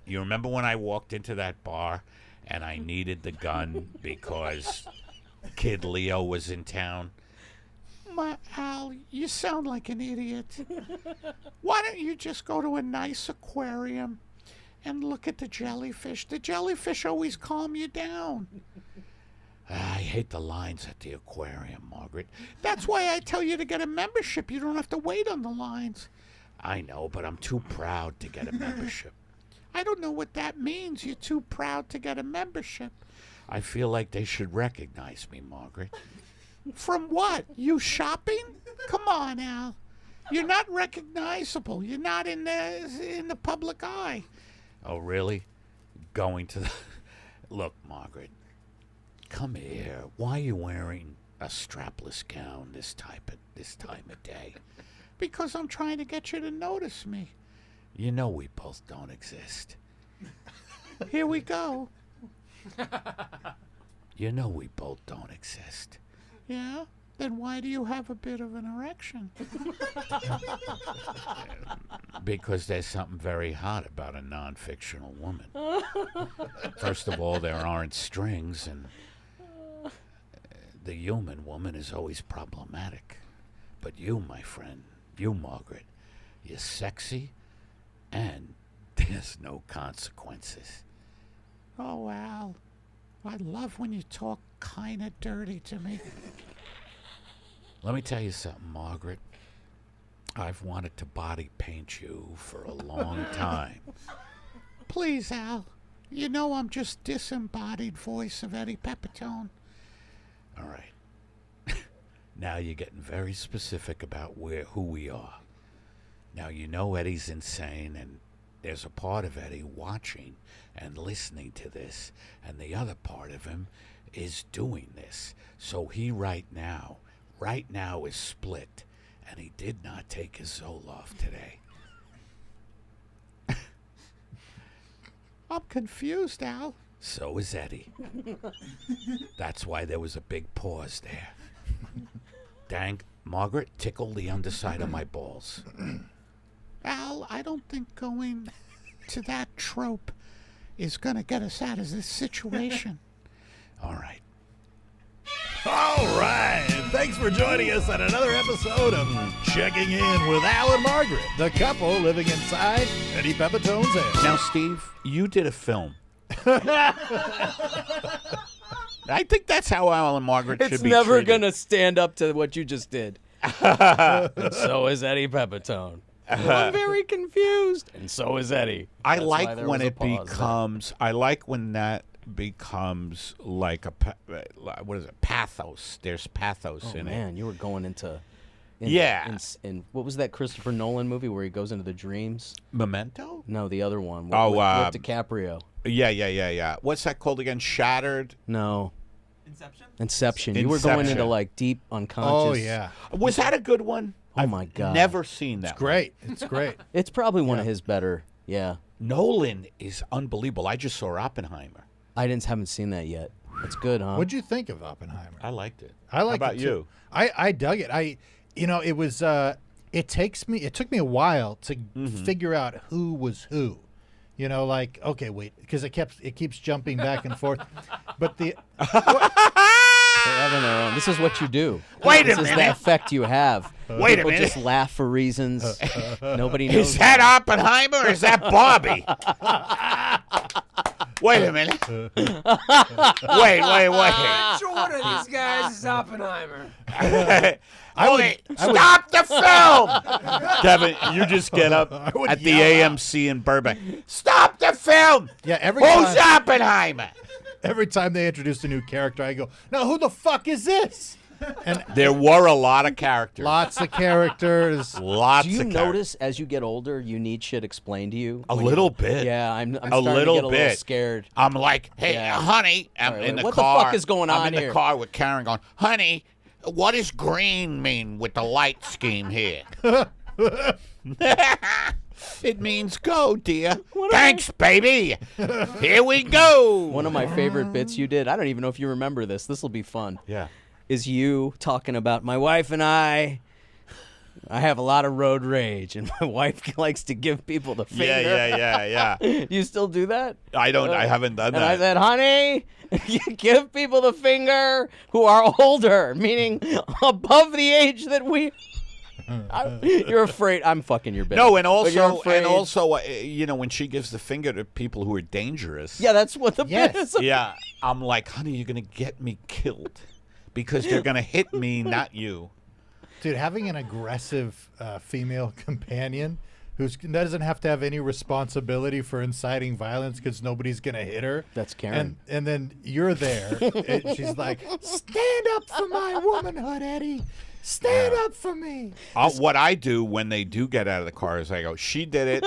[SPEAKER 4] You remember when I walked into that bar and I needed the gun because Kid Leo was in town?
[SPEAKER 2] Al, you sound like an idiot. Why don't you just go to a nice aquarium and look at the jellyfish? The jellyfish always calm you down.
[SPEAKER 4] I hate the lines at the aquarium, Margaret.
[SPEAKER 2] That's why I tell you to get a membership. You don't have to wait on the lines.
[SPEAKER 4] I know, but I'm too proud to get a membership.
[SPEAKER 2] I don't know what that means. You're too proud to get a membership.
[SPEAKER 4] I feel like they should recognize me, Margaret.
[SPEAKER 2] From what? You shopping? Come on, Al. You're not recognizable. You're not in the public eye.
[SPEAKER 4] Oh, really? Going to the... Look, Margaret, come here. Why are you wearing a strapless gown this time of day?
[SPEAKER 2] Because I'm trying to get you to notice me.
[SPEAKER 4] You know we both don't exist.
[SPEAKER 2] Here we go.
[SPEAKER 4] You know we both don't exist.
[SPEAKER 2] Yeah? Then why do you have a bit of an erection?
[SPEAKER 4] Because there's something very hot about a non-fictional woman. First of all, there aren't strings, and the human woman is always problematic. But you, my friend, you, Margaret, you're sexy, and there's no consequences.
[SPEAKER 2] Oh, Al, I love when you talk kind of dirty to me.
[SPEAKER 4] Let me tell you something, Margaret. I've wanted to body paint you for a long time.
[SPEAKER 2] Please, Al. You know I'm just disembodied voice of Eddie Pepitone.
[SPEAKER 4] All right. Now you're getting very specific about who we are. Now you know Eddie's insane, and there's a part of Eddie watching and listening to this, and the other part of him is doing this. So he right now is split, and he did not take his Zoloft today.
[SPEAKER 2] I'm confused, Al.
[SPEAKER 4] So is Eddie. That's why there was a big pause there. Dang, Margaret, tickle the underside of my balls.
[SPEAKER 2] Al, I don't think going to that trope is going to get us out of this situation.
[SPEAKER 4] All right.
[SPEAKER 1] All right. Thanks for joining us on another episode of Checking In with Al and Margaret, the couple living inside Eddie Pepitone's head.
[SPEAKER 4] Now, Steve, you did a film. I think that's how Al and Margaret should be treated.
[SPEAKER 3] It's never going to stand up to what you just did. And so is Eddie Pepitone. I'm very confused. And so is Eddie.
[SPEAKER 4] I like when it becomes, I like when that becomes like what is it? Pathos. There's pathos in it.
[SPEAKER 3] Man, you were going into. And what was that Christopher Nolan movie where he goes into the dreams?
[SPEAKER 4] Memento?
[SPEAKER 3] No, the other one.
[SPEAKER 4] Oh,
[SPEAKER 3] with DiCaprio.
[SPEAKER 4] Yeah. What's that called again? Shattered?
[SPEAKER 3] No. Inception. You were going into like deep unconscious.
[SPEAKER 1] Oh yeah.
[SPEAKER 4] Was that a good one?
[SPEAKER 3] Oh my God.
[SPEAKER 4] Never seen that.
[SPEAKER 1] It's great. It's great.
[SPEAKER 3] It's probably one of his better. Yeah.
[SPEAKER 4] Nolan is unbelievable. I just saw Oppenheimer.
[SPEAKER 3] haven't seen that yet. It's good, huh?
[SPEAKER 1] What'd you think of Oppenheimer?
[SPEAKER 4] I liked it.
[SPEAKER 1] I liked
[SPEAKER 4] How about
[SPEAKER 1] it too.
[SPEAKER 4] you?
[SPEAKER 1] I dug it. It was it took me a while to figure out who was who. Like, okay, wait, because it keeps jumping back and forth. But
[SPEAKER 3] They're having their own. This is what you do.
[SPEAKER 4] Wait a
[SPEAKER 3] This is
[SPEAKER 4] minute.
[SPEAKER 3] the effect you have.
[SPEAKER 4] Wait a
[SPEAKER 3] People
[SPEAKER 4] minute.
[SPEAKER 3] just laugh for reasons nobody knows.
[SPEAKER 4] Is that Oppenheimer or is that Barbie? Wait a minute. Wait.
[SPEAKER 5] Which one of these guys is Oppenheimer?
[SPEAKER 4] Stop the film! Kevin, you just get up at the AMC in Burbank. Stop the film!
[SPEAKER 1] yeah,
[SPEAKER 4] Who's Oppenheimer?
[SPEAKER 1] every time they introduced a new character, I go, "No, who the fuck is this?" And
[SPEAKER 4] There were a lot of characters.
[SPEAKER 1] lots of characters.
[SPEAKER 4] Lots
[SPEAKER 3] Do you
[SPEAKER 4] of
[SPEAKER 3] notice as you get older, you need shit explained to you?
[SPEAKER 4] A little bit.
[SPEAKER 3] Yeah, I'm
[SPEAKER 4] A
[SPEAKER 3] starting
[SPEAKER 4] little
[SPEAKER 3] to get a little
[SPEAKER 4] bit.
[SPEAKER 3] scared.
[SPEAKER 4] I'm like, hey,
[SPEAKER 3] Yeah.
[SPEAKER 4] honey, I'm
[SPEAKER 3] All right,
[SPEAKER 4] in the
[SPEAKER 3] what the
[SPEAKER 4] car.
[SPEAKER 3] fuck is going
[SPEAKER 4] I'm
[SPEAKER 3] on
[SPEAKER 4] in
[SPEAKER 3] here?
[SPEAKER 4] the car with Karen going, honey, what does green mean with the light scheme here? It means go, dear. Thanks, baby. Here we go.
[SPEAKER 3] One of my favorite bits you did, I don't even know if you remember this. This will be fun.
[SPEAKER 4] Yeah.
[SPEAKER 3] Is you talking about my wife and I have a lot of road rage, and my wife likes to give people the finger.
[SPEAKER 4] Yeah.
[SPEAKER 3] Do you still do that?
[SPEAKER 4] I haven't done
[SPEAKER 3] And I
[SPEAKER 4] that.
[SPEAKER 3] said, honey, you give people the finger who are older, meaning above the age that we. You're afraid I'm fucking your bitch.
[SPEAKER 4] No, and
[SPEAKER 3] But you're
[SPEAKER 4] also,
[SPEAKER 3] afraid-
[SPEAKER 4] when she gives the finger to people who are dangerous.
[SPEAKER 3] Yeah, that's what the
[SPEAKER 1] Yes.
[SPEAKER 3] bit is.
[SPEAKER 4] Yeah, I'm like, honey, you're gonna get me killed because they're gonna hit me, not you.
[SPEAKER 1] Dude, having an aggressive female companion who doesn't have to have any responsibility for inciting violence because nobody's going to hit her.
[SPEAKER 3] That's Karen.
[SPEAKER 1] And then you're there. And she's like, stand up for my womanhood, Eddie. Stand up for me.
[SPEAKER 4] What I do when they do get out of the car is I go, she did it.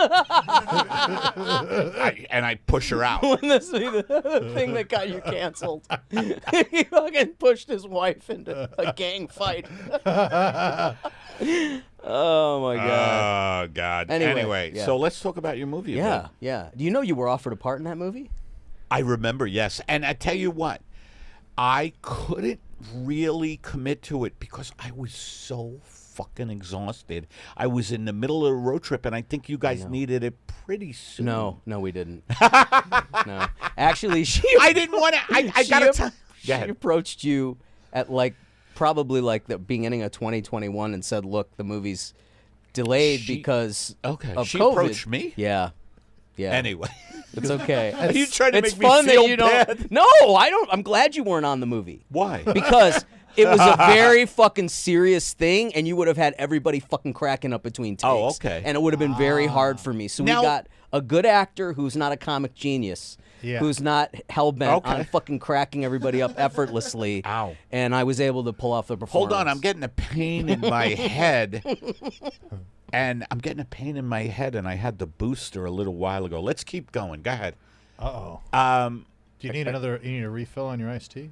[SPEAKER 4] And I push her out.
[SPEAKER 3] Wouldn't this be the thing that got you canceled? He fucking pushed his wife into a gang fight. Oh my god.
[SPEAKER 4] Oh, God.
[SPEAKER 3] Anyway, yeah.
[SPEAKER 4] So let's talk about your movie. a bit.
[SPEAKER 3] Yeah. Do you know you were offered a part in that movie?
[SPEAKER 4] I remember, yes. And I tell you what, I couldn't really commit to it because I was so fucking exhausted. I was in the middle of a road trip, and I think you guys needed it pretty soon.
[SPEAKER 3] No, we didn't. No. Actually,
[SPEAKER 4] I didn't want to. I got to tell.
[SPEAKER 3] She approached you at probably the beginning of 2021 and said, "Look, the movie's delayed because of
[SPEAKER 4] She
[SPEAKER 3] COVID."
[SPEAKER 4] approached me?
[SPEAKER 3] Yeah.
[SPEAKER 4] Anyway.
[SPEAKER 3] It's okay.
[SPEAKER 4] Are you trying to
[SPEAKER 3] It's
[SPEAKER 4] make me
[SPEAKER 3] fun
[SPEAKER 4] feel
[SPEAKER 3] that you
[SPEAKER 4] bad?
[SPEAKER 3] don't. No, I don't. I'm glad you weren't on the movie.
[SPEAKER 4] Why?
[SPEAKER 3] Because it was a very fucking serious thing, and you would have had everybody fucking cracking up between takes.
[SPEAKER 4] Oh, okay.
[SPEAKER 3] And it would have been very hard for me. So
[SPEAKER 4] Now-
[SPEAKER 3] we got a good actor who's not a comic genius.
[SPEAKER 1] Yeah.
[SPEAKER 3] Who's not hell-bent
[SPEAKER 4] Okay.
[SPEAKER 3] on fucking cracking everybody up effortlessly.
[SPEAKER 4] Ow.
[SPEAKER 3] And I was able to pull off the performance.
[SPEAKER 4] Hold on, I'm getting a pain in my head. And I'm getting a pain in my head, and I had the booster a little while ago. Let's keep going. Go ahead.
[SPEAKER 1] Uh-oh.
[SPEAKER 4] Do
[SPEAKER 1] Do you need you need a refill on your iced tea?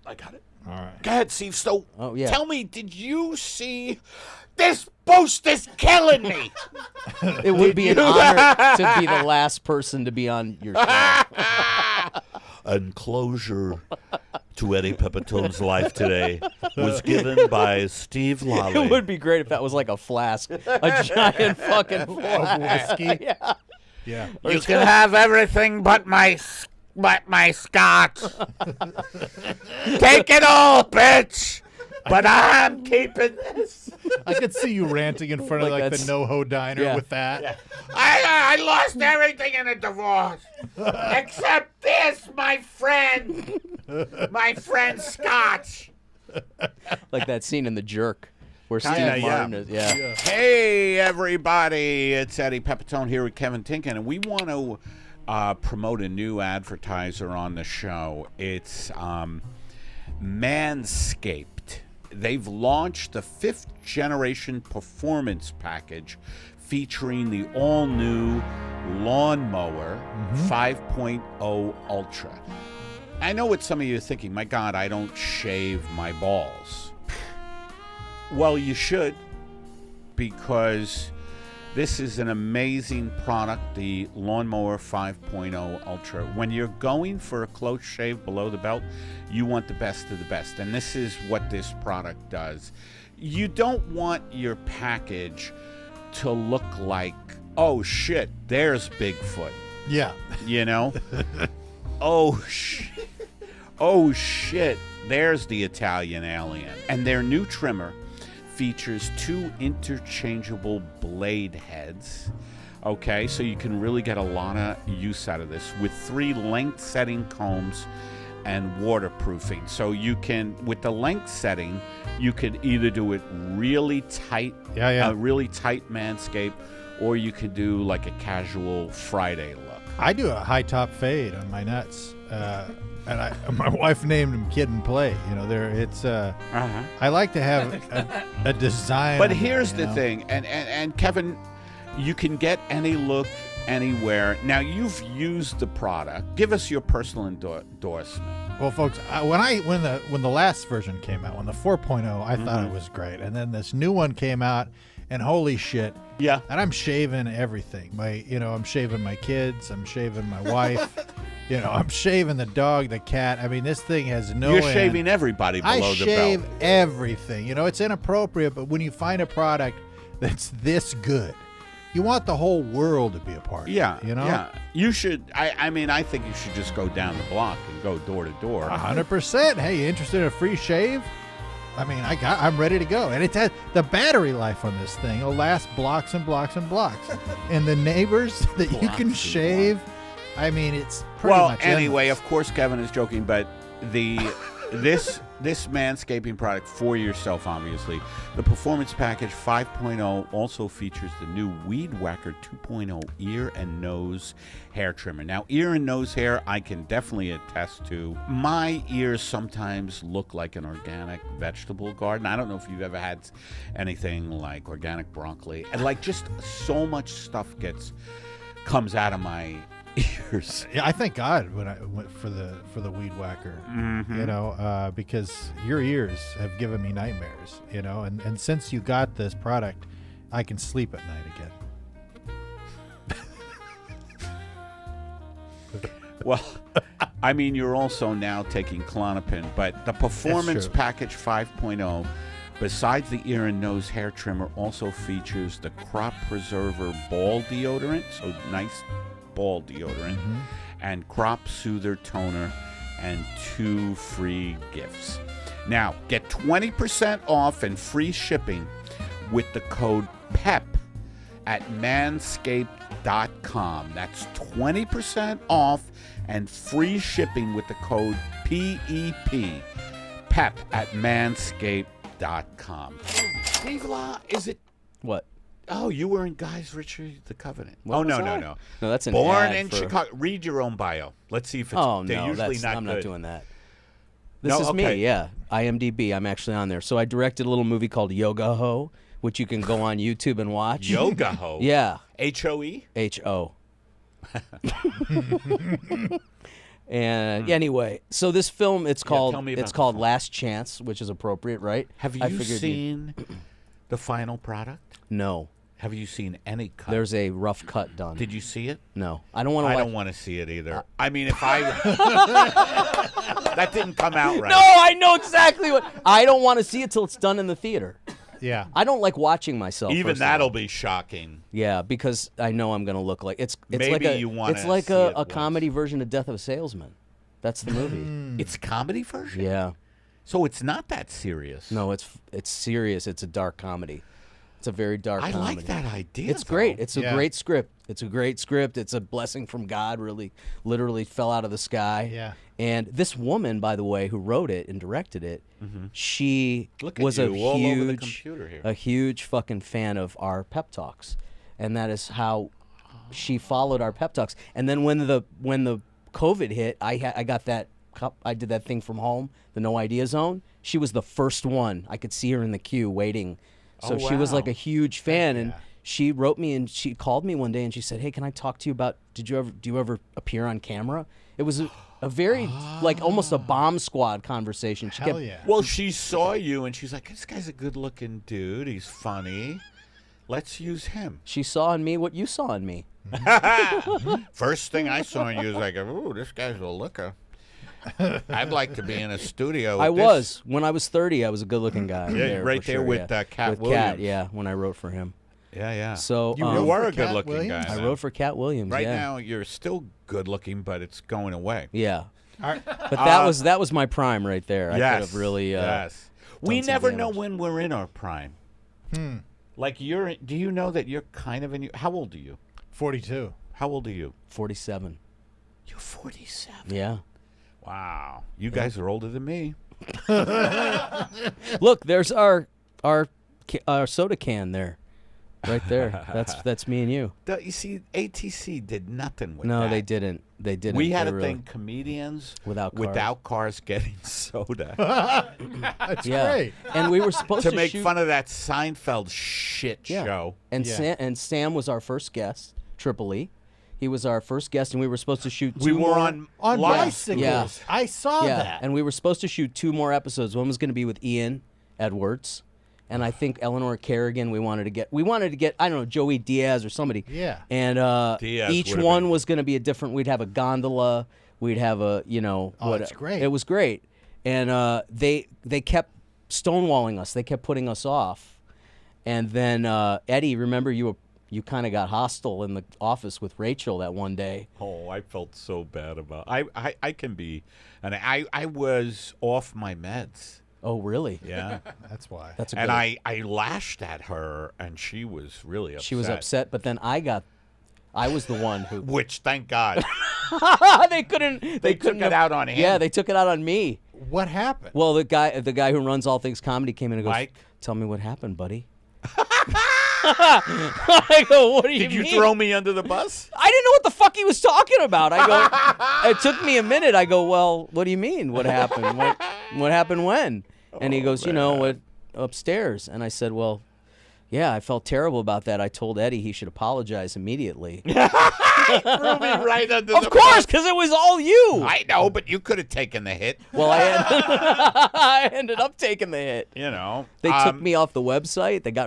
[SPEAKER 4] I got it.
[SPEAKER 1] All right.
[SPEAKER 4] Go ahead, Steve. So,
[SPEAKER 3] Oh, yeah.
[SPEAKER 4] tell me, did you see this booster's killing me?
[SPEAKER 3] It would be an honor to be the last person to be on your show.
[SPEAKER 4] And closure to Eddie Pepitone's life today was given by Steve Lolli.
[SPEAKER 3] It would be great if that was like a flask. A giant fucking flask.
[SPEAKER 1] whiskey?
[SPEAKER 3] Yeah.
[SPEAKER 1] Yeah.
[SPEAKER 2] You can have everything but my scotch. Take it all, bitch. But I'm keeping this.
[SPEAKER 1] I could see you ranting in front of
[SPEAKER 3] Like
[SPEAKER 1] the
[SPEAKER 3] that's-
[SPEAKER 1] NoHo diner
[SPEAKER 3] Yeah.
[SPEAKER 1] with that.
[SPEAKER 2] I lost everything in a divorce. Except this, my friend. My friend Scotch.
[SPEAKER 3] Like that scene in The Jerk where Steve
[SPEAKER 4] Kinda, yeah.
[SPEAKER 3] Martin is. Yeah.
[SPEAKER 4] Hey, everybody. It's Eddie Pepitone here with Kevin Tinkin, and we want to promote a new advertiser on the show. It's Manscaped. They've launched the 5th generation performance package featuring the all-new Lawnmower 5.0 Ultra. I know what some of you are thinking. My God, I don't shave my balls. Well, you should, because this is an amazing product, the Lawnmower 5.0 Ultra. When you're going for a close shave below the belt, you want the best of the best. And this is what this product does. You don't want your package to look like, oh shit, there's Bigfoot.
[SPEAKER 1] Yeah.
[SPEAKER 4] You know? Oh shit, there's the Italian alien. And their new trimmer features 2 interchangeable blade heads. Okay, so you can really get a lot of use out of this, with 3 length setting combs and waterproofing. So you can, with the length setting, you could either do it really tight, really tight Manscaped, or you could do like a casual Friday look.
[SPEAKER 1] I do a high top fade on my nuts, and my wife named them Kid and Play. You know, I like to have a design.
[SPEAKER 4] But here's the thing, and Kevin, you can get any look anywhere. Now, you've used the product. Give us your personal endorsement.
[SPEAKER 1] Well, folks, when the last version came out, when the 4.0, I thought it was great, and then this new one came out, and holy shit!
[SPEAKER 4] Yeah.
[SPEAKER 1] And I'm shaving everything. I'm shaving my kids. I'm shaving my wife. I'm shaving the dog, the cat. I mean, this thing has no
[SPEAKER 4] You're
[SPEAKER 1] end.
[SPEAKER 4] shaving everybody below the belt.
[SPEAKER 1] I shave everything. It's inappropriate, but when you find a product that's this good, you want the whole world to be a part of it.
[SPEAKER 4] Yeah. You should. I think you should just go down the block and go door to door.
[SPEAKER 1] 100%. Hey, you interested in a free shave? I mean, I'm ready to go. And it has the battery life on this thing will last blocks and blocks and blocks. And the neighbors that you can shave, I mean, it's pretty much
[SPEAKER 4] anyway,
[SPEAKER 1] endless.
[SPEAKER 4] of course, Kevin is joking, but this manscaping product for yourself, obviously. The Performance Package 5.0 also features the new Weed Whacker 2.0 ear and nose hair trimmer. Now, ear and nose hair, I can definitely attest to. My ears sometimes look like an organic vegetable garden. I don't know if you've ever had anything like organic broccoli. And like just so much stuff comes out of my ears.
[SPEAKER 1] Yeah, I thank God when I went for the Weed Whacker, because your ears have given me nightmares, and since you got this product, I can sleep at night again.
[SPEAKER 4] Well, I mean, you're also now taking Klonopin, but the Performance Package 5.0, besides the ear and nose hair trimmer, also features the Crop Preserver ball deodorant, so nice ball deodorant, and Crop Soother toner, and 2 free gifts. Now, get 20% off and free shipping with the code PEP at manscaped.com. That's 20% off and free shipping with the code PEP, PEP at manscaped.com. Steve Lolli, is it?
[SPEAKER 3] What?
[SPEAKER 4] Oh, you were in Guys Richard the Covenant.
[SPEAKER 3] What was I?
[SPEAKER 4] No.
[SPEAKER 3] No, that's an
[SPEAKER 4] Born
[SPEAKER 3] ad
[SPEAKER 4] in
[SPEAKER 3] for...
[SPEAKER 4] Chicago. Read your own bio. Let's see if it's.
[SPEAKER 3] Oh
[SPEAKER 4] they're
[SPEAKER 3] no,
[SPEAKER 4] usually not
[SPEAKER 3] I'm
[SPEAKER 4] good.
[SPEAKER 3] not doing that. This is
[SPEAKER 4] okay.
[SPEAKER 3] me. Yeah, IMDb. I'm actually on there. So I directed a little movie called Yoga Ho, which you can go on YouTube and watch.
[SPEAKER 4] Yoga Ho.
[SPEAKER 3] Yeah.
[SPEAKER 4] HOE.
[SPEAKER 3] HO. And anyway, so this film it's called Last Chance, which is appropriate, right?
[SPEAKER 4] Have you seen the final product?
[SPEAKER 3] No.
[SPEAKER 4] Have you seen any cut?
[SPEAKER 3] There's a rough cut done.
[SPEAKER 4] Did you see it?
[SPEAKER 3] No, I don't want to.
[SPEAKER 4] I don't want to see it either. I mean, if I that didn't come out right.
[SPEAKER 3] No, I know exactly what. I don't want to see it till it's done in the theater.
[SPEAKER 1] Yeah.
[SPEAKER 3] I don't like watching myself.
[SPEAKER 4] Even that'll be shocking.
[SPEAKER 3] Yeah, because I know I'm going to look like it's
[SPEAKER 4] Maybe
[SPEAKER 3] like a
[SPEAKER 4] you want
[SPEAKER 3] it's like a comedy version of Death of a Salesman. That's the movie.
[SPEAKER 4] It's a comedy version?
[SPEAKER 3] Yeah.
[SPEAKER 4] So it's not that serious.
[SPEAKER 3] No, it's serious. It's a dark comedy. It's a very dark comedy.
[SPEAKER 4] I like that idea.
[SPEAKER 3] It's great. It's a great script. It's a great script. It's a blessing from God, really, literally fell out of the sky.
[SPEAKER 1] Yeah.
[SPEAKER 3] And this woman, by the way, who wrote it and directed it, she
[SPEAKER 4] Look
[SPEAKER 3] was
[SPEAKER 4] at
[SPEAKER 3] a
[SPEAKER 4] you, all
[SPEAKER 3] huge,
[SPEAKER 4] over the computer here.
[SPEAKER 3] a huge fucking fan of our pep talks. And that is how she followed our pep talks. And then when the COVID hit, I got that. I did that thing from home, the No Idea Zone. She was the first one. I could see her in the queue waiting. So she was like a huge fan, and she wrote me and she called me one day and she said, "Hey, can I talk to you about? Do you ever appear on camera?" It was a very like almost a bomb squad conversation. She
[SPEAKER 1] Hell yeah.
[SPEAKER 4] Well, she saw you and she's like, "This guy's a good-looking dude. He's funny. Let's use him."
[SPEAKER 3] She saw in me what you saw in me.
[SPEAKER 4] First thing I saw in you was like, "Ooh, this guy's a looker." I'd like to be in a studio.
[SPEAKER 3] I
[SPEAKER 4] with
[SPEAKER 3] was when I was 30. I was a good-looking guy.
[SPEAKER 4] Yeah, right there with Cat
[SPEAKER 3] with
[SPEAKER 4] Williams.
[SPEAKER 3] Cat, yeah, when I wrote for him.
[SPEAKER 4] Yeah.
[SPEAKER 3] So
[SPEAKER 1] You
[SPEAKER 4] You
[SPEAKER 1] wrote
[SPEAKER 4] were
[SPEAKER 1] for
[SPEAKER 4] a
[SPEAKER 1] Cat
[SPEAKER 4] good-looking
[SPEAKER 1] Williams?
[SPEAKER 4] guy.
[SPEAKER 3] I
[SPEAKER 4] man.
[SPEAKER 3] wrote for Cat Williams.
[SPEAKER 4] Right
[SPEAKER 3] yeah.
[SPEAKER 4] now, you're still good-looking, but it's going away.
[SPEAKER 3] Yeah.
[SPEAKER 1] All right.
[SPEAKER 3] But that was my prime right there. I could have really.
[SPEAKER 4] yes. We
[SPEAKER 3] some
[SPEAKER 4] never know
[SPEAKER 3] damage.
[SPEAKER 4] when we're in our prime. Like do you know that you're kind of in? How old are you?
[SPEAKER 1] 42.
[SPEAKER 4] How old are you?
[SPEAKER 3] 47.
[SPEAKER 4] You're 47.
[SPEAKER 3] Yeah.
[SPEAKER 4] Wow. You guys are older than me.
[SPEAKER 3] Look, there's our soda can there, right there. That's me and you.
[SPEAKER 4] You see, ATC did nothing with
[SPEAKER 3] No,
[SPEAKER 4] that.
[SPEAKER 3] they didn't. They didn't.
[SPEAKER 4] We had
[SPEAKER 3] They
[SPEAKER 4] a
[SPEAKER 3] really-
[SPEAKER 4] thing, comedians
[SPEAKER 3] Without
[SPEAKER 4] cars getting soda
[SPEAKER 1] That's
[SPEAKER 3] Yeah.
[SPEAKER 1] great.
[SPEAKER 3] And we were supposed
[SPEAKER 4] to
[SPEAKER 3] to
[SPEAKER 4] make
[SPEAKER 3] shoot,
[SPEAKER 4] fun of that Seinfeld shit
[SPEAKER 3] Yeah.
[SPEAKER 4] show.
[SPEAKER 3] And
[SPEAKER 1] Yeah.
[SPEAKER 3] Sam was our first guest. Triple E. He was our first guest, and we were supposed to shoot.
[SPEAKER 4] We
[SPEAKER 3] two
[SPEAKER 4] were
[SPEAKER 3] more-
[SPEAKER 4] on
[SPEAKER 1] On
[SPEAKER 4] live.
[SPEAKER 1] bicycles.
[SPEAKER 3] Yeah.
[SPEAKER 1] I saw
[SPEAKER 3] Yeah,
[SPEAKER 1] that.
[SPEAKER 3] and we were supposed to shoot 2 more episodes. One was going to be with Ian Edwards, and I think Eleanor Kerrigan. We wanted to get I don't know, Joey Diaz or somebody.
[SPEAKER 1] Yeah.
[SPEAKER 3] And
[SPEAKER 4] Diaz
[SPEAKER 3] each
[SPEAKER 4] would've
[SPEAKER 3] one
[SPEAKER 4] been-
[SPEAKER 3] was going to be a different. We'd have a gondola. We'd have a
[SPEAKER 1] that's great.
[SPEAKER 3] It was great, and they kept stonewalling us. They kept putting us off, and then Eddie, remember you kind of got hostile in the office with Rachel that one day.
[SPEAKER 4] Oh, I felt so bad about. I can be, and I was off my meds.
[SPEAKER 3] Oh, really?
[SPEAKER 4] Yeah,
[SPEAKER 1] That's why.
[SPEAKER 3] That's a
[SPEAKER 4] and
[SPEAKER 3] good.
[SPEAKER 4] I lashed at her, and she was really upset.
[SPEAKER 3] She was upset, but then I was the one who.
[SPEAKER 4] Which, thank God,
[SPEAKER 3] they couldn't.
[SPEAKER 4] they took it out on him.
[SPEAKER 3] Yeah, they took it out on me.
[SPEAKER 1] What happened?
[SPEAKER 3] Well, the guy who runs All Things Comedy came in and goes,
[SPEAKER 4] Mike?
[SPEAKER 3] "Tell me what happened, buddy." I go, "What do you
[SPEAKER 4] Did you
[SPEAKER 3] mean?"
[SPEAKER 4] throw me under the bus?
[SPEAKER 3] I didn't know what the fuck he was talking about. I go, it took me a minute. I go, "Well, what do you mean? What happened? What happened when?" And he goes, what, upstairs. And I said, "Well, yeah, I felt terrible about that. I told Eddie he should apologize immediately."
[SPEAKER 4] Threw me right under the
[SPEAKER 3] Of course, because it was all you.
[SPEAKER 4] I know, but you could have taken the hit.
[SPEAKER 3] Well, I ended up taking the hit.
[SPEAKER 4] You know,
[SPEAKER 3] They took me off the website. They got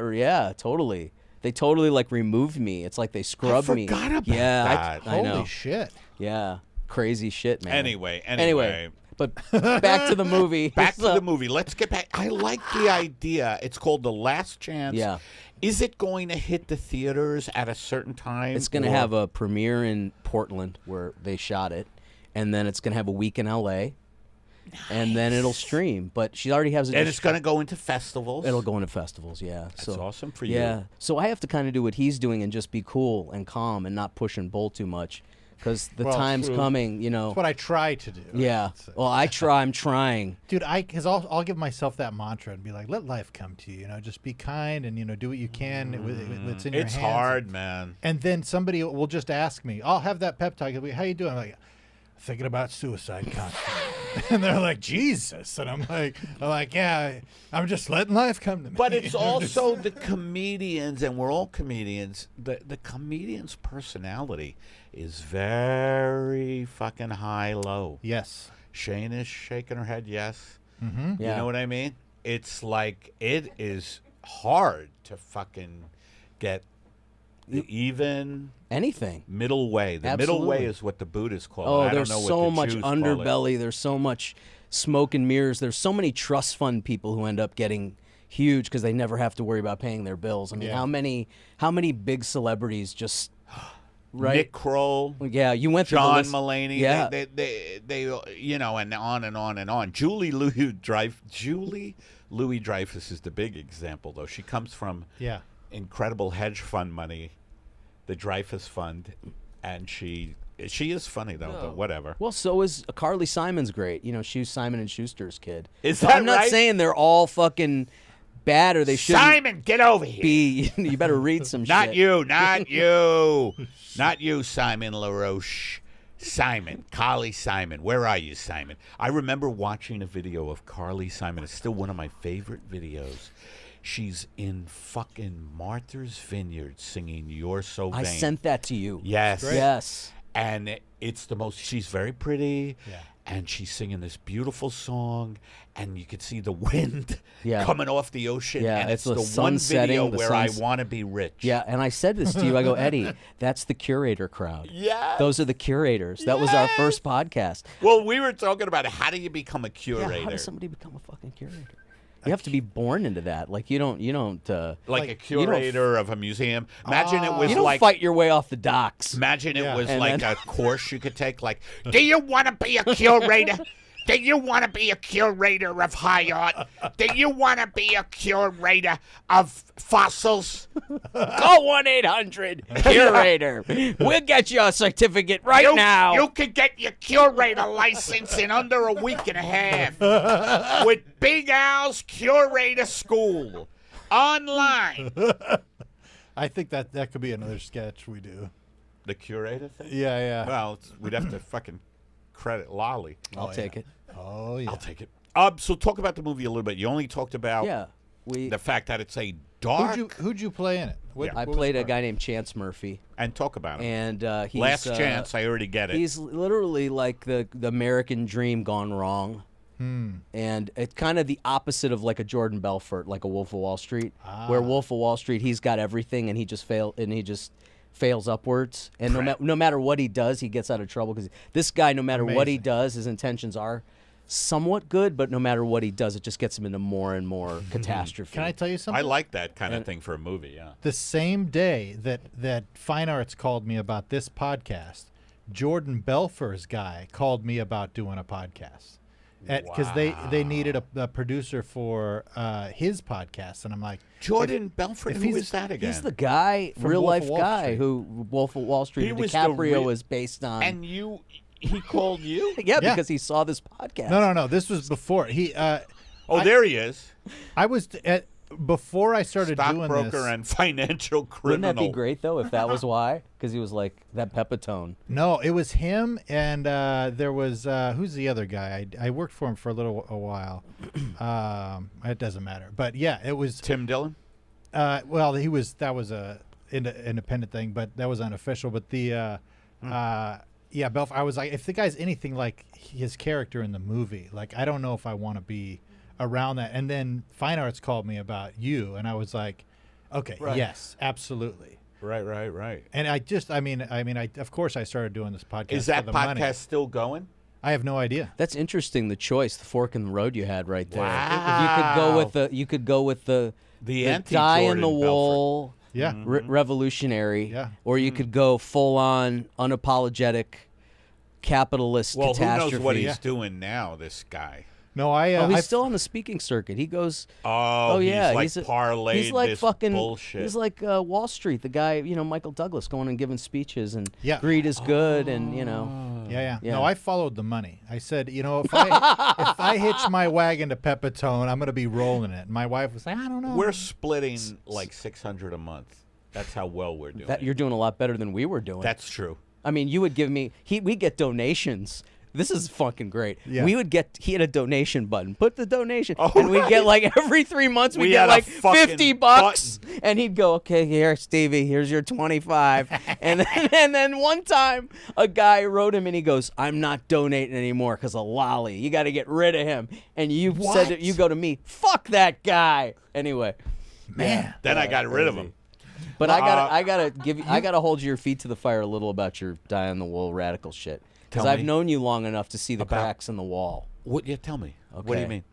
[SPEAKER 3] totally. They totally like removed me. It's like they scrubbed me.
[SPEAKER 4] forgot about
[SPEAKER 3] yeah,
[SPEAKER 4] that.
[SPEAKER 3] I know.
[SPEAKER 1] Holy shit.
[SPEAKER 3] Yeah, crazy shit, man.
[SPEAKER 4] Anyway.
[SPEAKER 3] But back to the movie.
[SPEAKER 4] Back to the movie. Let's get back. I like the idea. It's called The Last Chance.
[SPEAKER 3] Yeah.
[SPEAKER 4] Is it going to hit the theaters at a certain time?
[SPEAKER 3] It's going to have a premiere in Portland where they shot it, and then it's going to have a week in L.A. And then it'll stream. But she already has a.
[SPEAKER 4] And it's going to go into festivals.
[SPEAKER 3] It'll go into festivals, yeah.
[SPEAKER 4] That's awesome for you.
[SPEAKER 3] Yeah. So I have to kind of do what he's doing and just be cool and calm and not push and bull too much, because the
[SPEAKER 1] Well,
[SPEAKER 3] time's
[SPEAKER 1] true.
[SPEAKER 3] coming,
[SPEAKER 1] That's what I try to do.
[SPEAKER 3] Yeah. Well, I'm trying.
[SPEAKER 1] Dude, because I'll give myself that mantra and be like, let life come to you. Just be kind and do what you can with what's in your hands.
[SPEAKER 4] It's hard, man.
[SPEAKER 1] And then somebody will just ask me, I'll have that pep talk. They'll be, how you doing? I'm like, thinking about suicide constantly. And they're like, Jesus. And I'm like, yeah, I'm just letting life come to me.
[SPEAKER 4] But it's also the comedians, and we're all comedians. The comedian's personality is very fucking high-low.
[SPEAKER 1] Yes.
[SPEAKER 4] Shane is shaking her head, yes.
[SPEAKER 1] Mm-hmm.
[SPEAKER 3] Yeah.
[SPEAKER 4] You know what I mean? It's like it is hard to fucking get the even
[SPEAKER 3] Anything.
[SPEAKER 4] middle way. The middle
[SPEAKER 3] Absolutely.
[SPEAKER 4] way is what the Buddhists call it.
[SPEAKER 3] Oh,
[SPEAKER 4] I
[SPEAKER 3] there's
[SPEAKER 4] don't know
[SPEAKER 3] so
[SPEAKER 4] what the
[SPEAKER 3] much
[SPEAKER 4] Jews call it.
[SPEAKER 3] underbelly. There's so much smoke and mirrors. There's so many trust fund people who end up getting huge because they never have to worry about paying their bills. I mean,
[SPEAKER 1] Yeah.
[SPEAKER 3] how many big celebrities just right?
[SPEAKER 4] Nick Kroll,
[SPEAKER 3] Yeah, you went through the
[SPEAKER 4] John
[SPEAKER 3] list.
[SPEAKER 4] Mulaney,
[SPEAKER 3] Yeah.
[SPEAKER 4] they and on and on and on. Julie Louis Dreyfus is the big example, though. She comes from
[SPEAKER 1] Yeah.
[SPEAKER 4] incredible hedge fund money, the Dreyfus Fund, and she is funny though, but whatever.
[SPEAKER 3] Well, so is Carly Simon's great. She was Simon and Schuster's kid.
[SPEAKER 4] Is
[SPEAKER 3] So
[SPEAKER 4] that
[SPEAKER 3] I'm not
[SPEAKER 4] right?
[SPEAKER 3] saying they're all fucking bad or they shouldn't
[SPEAKER 4] Simon, get over here.
[SPEAKER 3] be. You better read some
[SPEAKER 4] Not
[SPEAKER 3] shit.
[SPEAKER 4] you, not you. Not you, Simon LaRoche. Simon, Carly Simon. Where are you, Simon? I remember watching a video of Carly Simon. It's still one of my favorite videos. She's in fucking Martha's Vineyard singing You're So Vain.
[SPEAKER 3] I sent that to you.
[SPEAKER 4] Yes.
[SPEAKER 3] Yes.
[SPEAKER 4] And it's the most, she's very pretty.
[SPEAKER 1] Yeah.
[SPEAKER 4] And she's singing this beautiful song, and you could see the wind
[SPEAKER 3] Yeah.
[SPEAKER 4] coming off the ocean.
[SPEAKER 3] Yeah,
[SPEAKER 4] and
[SPEAKER 3] it's
[SPEAKER 4] it's
[SPEAKER 3] the
[SPEAKER 4] the
[SPEAKER 3] sun
[SPEAKER 4] one
[SPEAKER 3] setting,
[SPEAKER 4] video
[SPEAKER 3] the
[SPEAKER 4] where I
[SPEAKER 3] sun's-
[SPEAKER 4] want to be rich.
[SPEAKER 3] Yeah, and I said this to you. I go, Eddie, that's the Curator crowd.
[SPEAKER 4] Yeah.
[SPEAKER 3] Those are the Curators. That was our first podcast.
[SPEAKER 4] Well, we were talking about how do you become a
[SPEAKER 3] Yeah,
[SPEAKER 4] curator?
[SPEAKER 3] how does somebody become a fucking curator? You have to be born into that. Like you don't.
[SPEAKER 4] like a curator of a museum. Imagine it was
[SPEAKER 3] You don't
[SPEAKER 4] like.
[SPEAKER 3] fight your way off the docks.
[SPEAKER 4] Imagine it was
[SPEAKER 3] And
[SPEAKER 4] like
[SPEAKER 3] then-
[SPEAKER 4] a course you could take. Like, do you want to be a curator? Do you want to be a curator of high art? Do you want to be a curator of fossils?
[SPEAKER 3] Go 1-800-Curator. We'll get you a certificate right now.
[SPEAKER 4] You could get your curator license in under a week and a half with Big Al's Curator School online.
[SPEAKER 1] I think that could be another sketch we do.
[SPEAKER 4] The curator thing?
[SPEAKER 1] Yeah, yeah.
[SPEAKER 4] Well, we'd have to fucking credit Lali.
[SPEAKER 3] I'll take it.
[SPEAKER 1] Oh, yeah.
[SPEAKER 4] I'll take it. So talk about the movie a little bit. You only talked about
[SPEAKER 3] Yeah, we.
[SPEAKER 4] the fact that it's a dark.
[SPEAKER 1] Who'd you play in it?
[SPEAKER 3] I played a guy named Chance Murphy,
[SPEAKER 4] And talk about it.
[SPEAKER 3] and he's
[SPEAKER 4] Last chance. I already get it.
[SPEAKER 3] He's literally like the American dream gone wrong. And it's kind of the opposite of like a Jordan Belfort, like a Wolf of Wall Street, where Wolf of Wall Street, he's got everything and he just fails upwards. And no matter what he does, he gets out of trouble because this guy, no matter what he
[SPEAKER 1] Amazing.
[SPEAKER 3] does, his intentions are somewhat good, but no matter what he does, it just gets him into more and more catastrophe.
[SPEAKER 1] Can I tell you something?
[SPEAKER 4] I like that kind of thing for a movie. Yeah.
[SPEAKER 1] The same day that Fienartz called me about this podcast, Jordan Belfort's guy called me about doing a podcast. Because they needed a producer for his podcast. And I'm like,
[SPEAKER 4] Jordan Belfort.
[SPEAKER 1] if
[SPEAKER 4] Who
[SPEAKER 1] he's-
[SPEAKER 4] is that again?
[SPEAKER 3] He's the guy,
[SPEAKER 1] From
[SPEAKER 3] real
[SPEAKER 1] Wolf
[SPEAKER 3] life
[SPEAKER 1] of Wall
[SPEAKER 3] guy
[SPEAKER 1] Street.
[SPEAKER 3] who Wolf of Wall Street
[SPEAKER 4] He
[SPEAKER 3] and
[SPEAKER 4] was the
[SPEAKER 3] DiCaprio
[SPEAKER 4] real-
[SPEAKER 3] is based on.
[SPEAKER 4] And he called you?
[SPEAKER 3] yeah,
[SPEAKER 1] Yeah.
[SPEAKER 3] because he saw this podcast.
[SPEAKER 1] no. This was before he.
[SPEAKER 4] Oh, there he is.
[SPEAKER 1] I was before I started doing
[SPEAKER 4] Stockbroker
[SPEAKER 1] this.
[SPEAKER 4] and financial criminal.
[SPEAKER 3] Wouldn't that be great though if that was why? Because he was like that Pepitone.
[SPEAKER 1] No, it was him, and there was who's the other guy? I worked for him for a while. It doesn't matter, but yeah, it was.
[SPEAKER 4] Tim Dillon?
[SPEAKER 1] Well, that was a independent thing, but that was unofficial. But the yeah, Belf. I was like, if the guy's anything like his character in the movie, like I don't know if I want to be around that. And then Fienartz called me about you, and I was like, okay, yes, absolutely.
[SPEAKER 4] Right.
[SPEAKER 1] And of course I started doing this podcast.
[SPEAKER 4] Is that
[SPEAKER 1] for the
[SPEAKER 4] podcast
[SPEAKER 1] money.
[SPEAKER 4] still going?
[SPEAKER 1] I have no idea.
[SPEAKER 3] That's interesting. The choice, the fork in the road you had right there.
[SPEAKER 4] Wow.
[SPEAKER 3] You could go with the
[SPEAKER 4] anti-Jordan
[SPEAKER 3] die in the wool,
[SPEAKER 1] Yeah.
[SPEAKER 3] revolutionary,
[SPEAKER 1] Yeah.
[SPEAKER 3] or you could go full on unapologetic capitalist
[SPEAKER 4] Well, who
[SPEAKER 3] catastrophe.
[SPEAKER 4] knows what he's doing now, this guy?
[SPEAKER 1] No, I.
[SPEAKER 3] Oh, he's
[SPEAKER 1] I-
[SPEAKER 3] still on the speaking circuit. He goes.
[SPEAKER 4] Oh,
[SPEAKER 3] yeah,
[SPEAKER 4] he's like parlayed
[SPEAKER 3] He's like
[SPEAKER 4] this
[SPEAKER 3] fucking.
[SPEAKER 4] bullshit.
[SPEAKER 3] He's like Wall Street, the guy, Michael Douglas, going and giving speeches, and
[SPEAKER 1] Yeah.
[SPEAKER 3] greed is good, and
[SPEAKER 1] Yeah.
[SPEAKER 3] Yeah.
[SPEAKER 1] No, I followed the money. I said, if I hitch my wagon to Pepitone, I'm going to be rolling it. And my wife was like, I don't know.
[SPEAKER 4] We're splitting like $600 a month. That's how well we're doing.
[SPEAKER 3] that you're doing a lot better than we were doing.
[SPEAKER 4] That's true.
[SPEAKER 3] I mean, you would give me. We get donations. This is fucking great.
[SPEAKER 1] Yeah.
[SPEAKER 3] He had a donation button. Put the donation,
[SPEAKER 4] Oh,
[SPEAKER 3] and we'd get
[SPEAKER 4] right.
[SPEAKER 3] like every 3 months
[SPEAKER 4] We
[SPEAKER 3] we get
[SPEAKER 4] had a
[SPEAKER 3] like
[SPEAKER 4] fucking
[SPEAKER 3] $50, and he'd go, okay, here, Stevie, here's your 25, and then one time a guy wrote him and he goes, I'm not donating anymore because of Lali. You got to get rid of him, and you said that you go to me, fuck that guy. Anyway,
[SPEAKER 1] Man.
[SPEAKER 4] Then I got rid of him.
[SPEAKER 3] but I gotta hold your feet to the fire a little about your die on the wool radical shit. Because
[SPEAKER 4] Tell
[SPEAKER 3] I've
[SPEAKER 4] me.
[SPEAKER 3] known you long enough to see the
[SPEAKER 4] About-
[SPEAKER 3] cracks in the wall.
[SPEAKER 4] What? Yeah, tell me. What do you
[SPEAKER 3] Okay.
[SPEAKER 4] mean?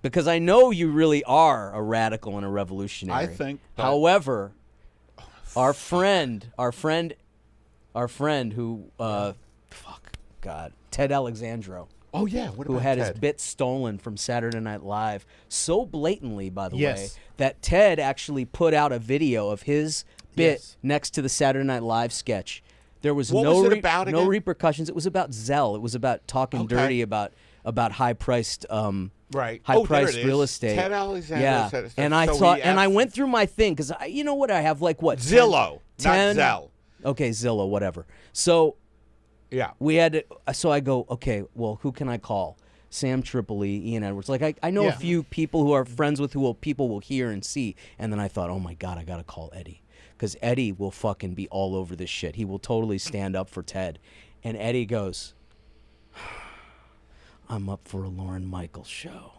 [SPEAKER 3] Because I know you really are a radical and a revolutionary.
[SPEAKER 4] I think, but-
[SPEAKER 3] However, our friend who, Ted Alexandro,
[SPEAKER 4] Oh yeah. What
[SPEAKER 3] who
[SPEAKER 4] about
[SPEAKER 3] had
[SPEAKER 4] Ted?
[SPEAKER 3] his bit stolen from Saturday Night Live so blatantly, by the way,
[SPEAKER 1] Yes.
[SPEAKER 3] that Ted actually put out a video of his bit
[SPEAKER 1] Yes.
[SPEAKER 3] next to the Saturday Night Live sketch. There was
[SPEAKER 4] What
[SPEAKER 3] no
[SPEAKER 4] was it about
[SPEAKER 3] no
[SPEAKER 4] again?
[SPEAKER 3] repercussions. It was about Zell. It was about talking
[SPEAKER 4] Okay.
[SPEAKER 3] dirty about about high-priced
[SPEAKER 4] Right.
[SPEAKER 3] high-priced
[SPEAKER 4] there it
[SPEAKER 3] real
[SPEAKER 4] is.
[SPEAKER 3] estate.
[SPEAKER 4] Ted Alexander
[SPEAKER 3] Yeah,
[SPEAKER 4] said it.
[SPEAKER 3] and I
[SPEAKER 4] So
[SPEAKER 3] thought,
[SPEAKER 4] he
[SPEAKER 3] and I
[SPEAKER 4] asked-
[SPEAKER 3] went through my thing because you know what, I have like what
[SPEAKER 4] Zillow,
[SPEAKER 3] 10,
[SPEAKER 4] not Zell.
[SPEAKER 3] Okay, Zillow, whatever. So
[SPEAKER 4] Yeah.
[SPEAKER 3] we had to, so I go, okay, well, who can I call? Sam Tripoli, Ian Edwards. Like I know a few people who are friends with people will hear and see. And then I thought, oh my God, I gotta call Eddie, because Eddie will fucking be all over this shit. He will totally stand up for Ted. And Eddie goes, I'm up for a Lorne Michaels show.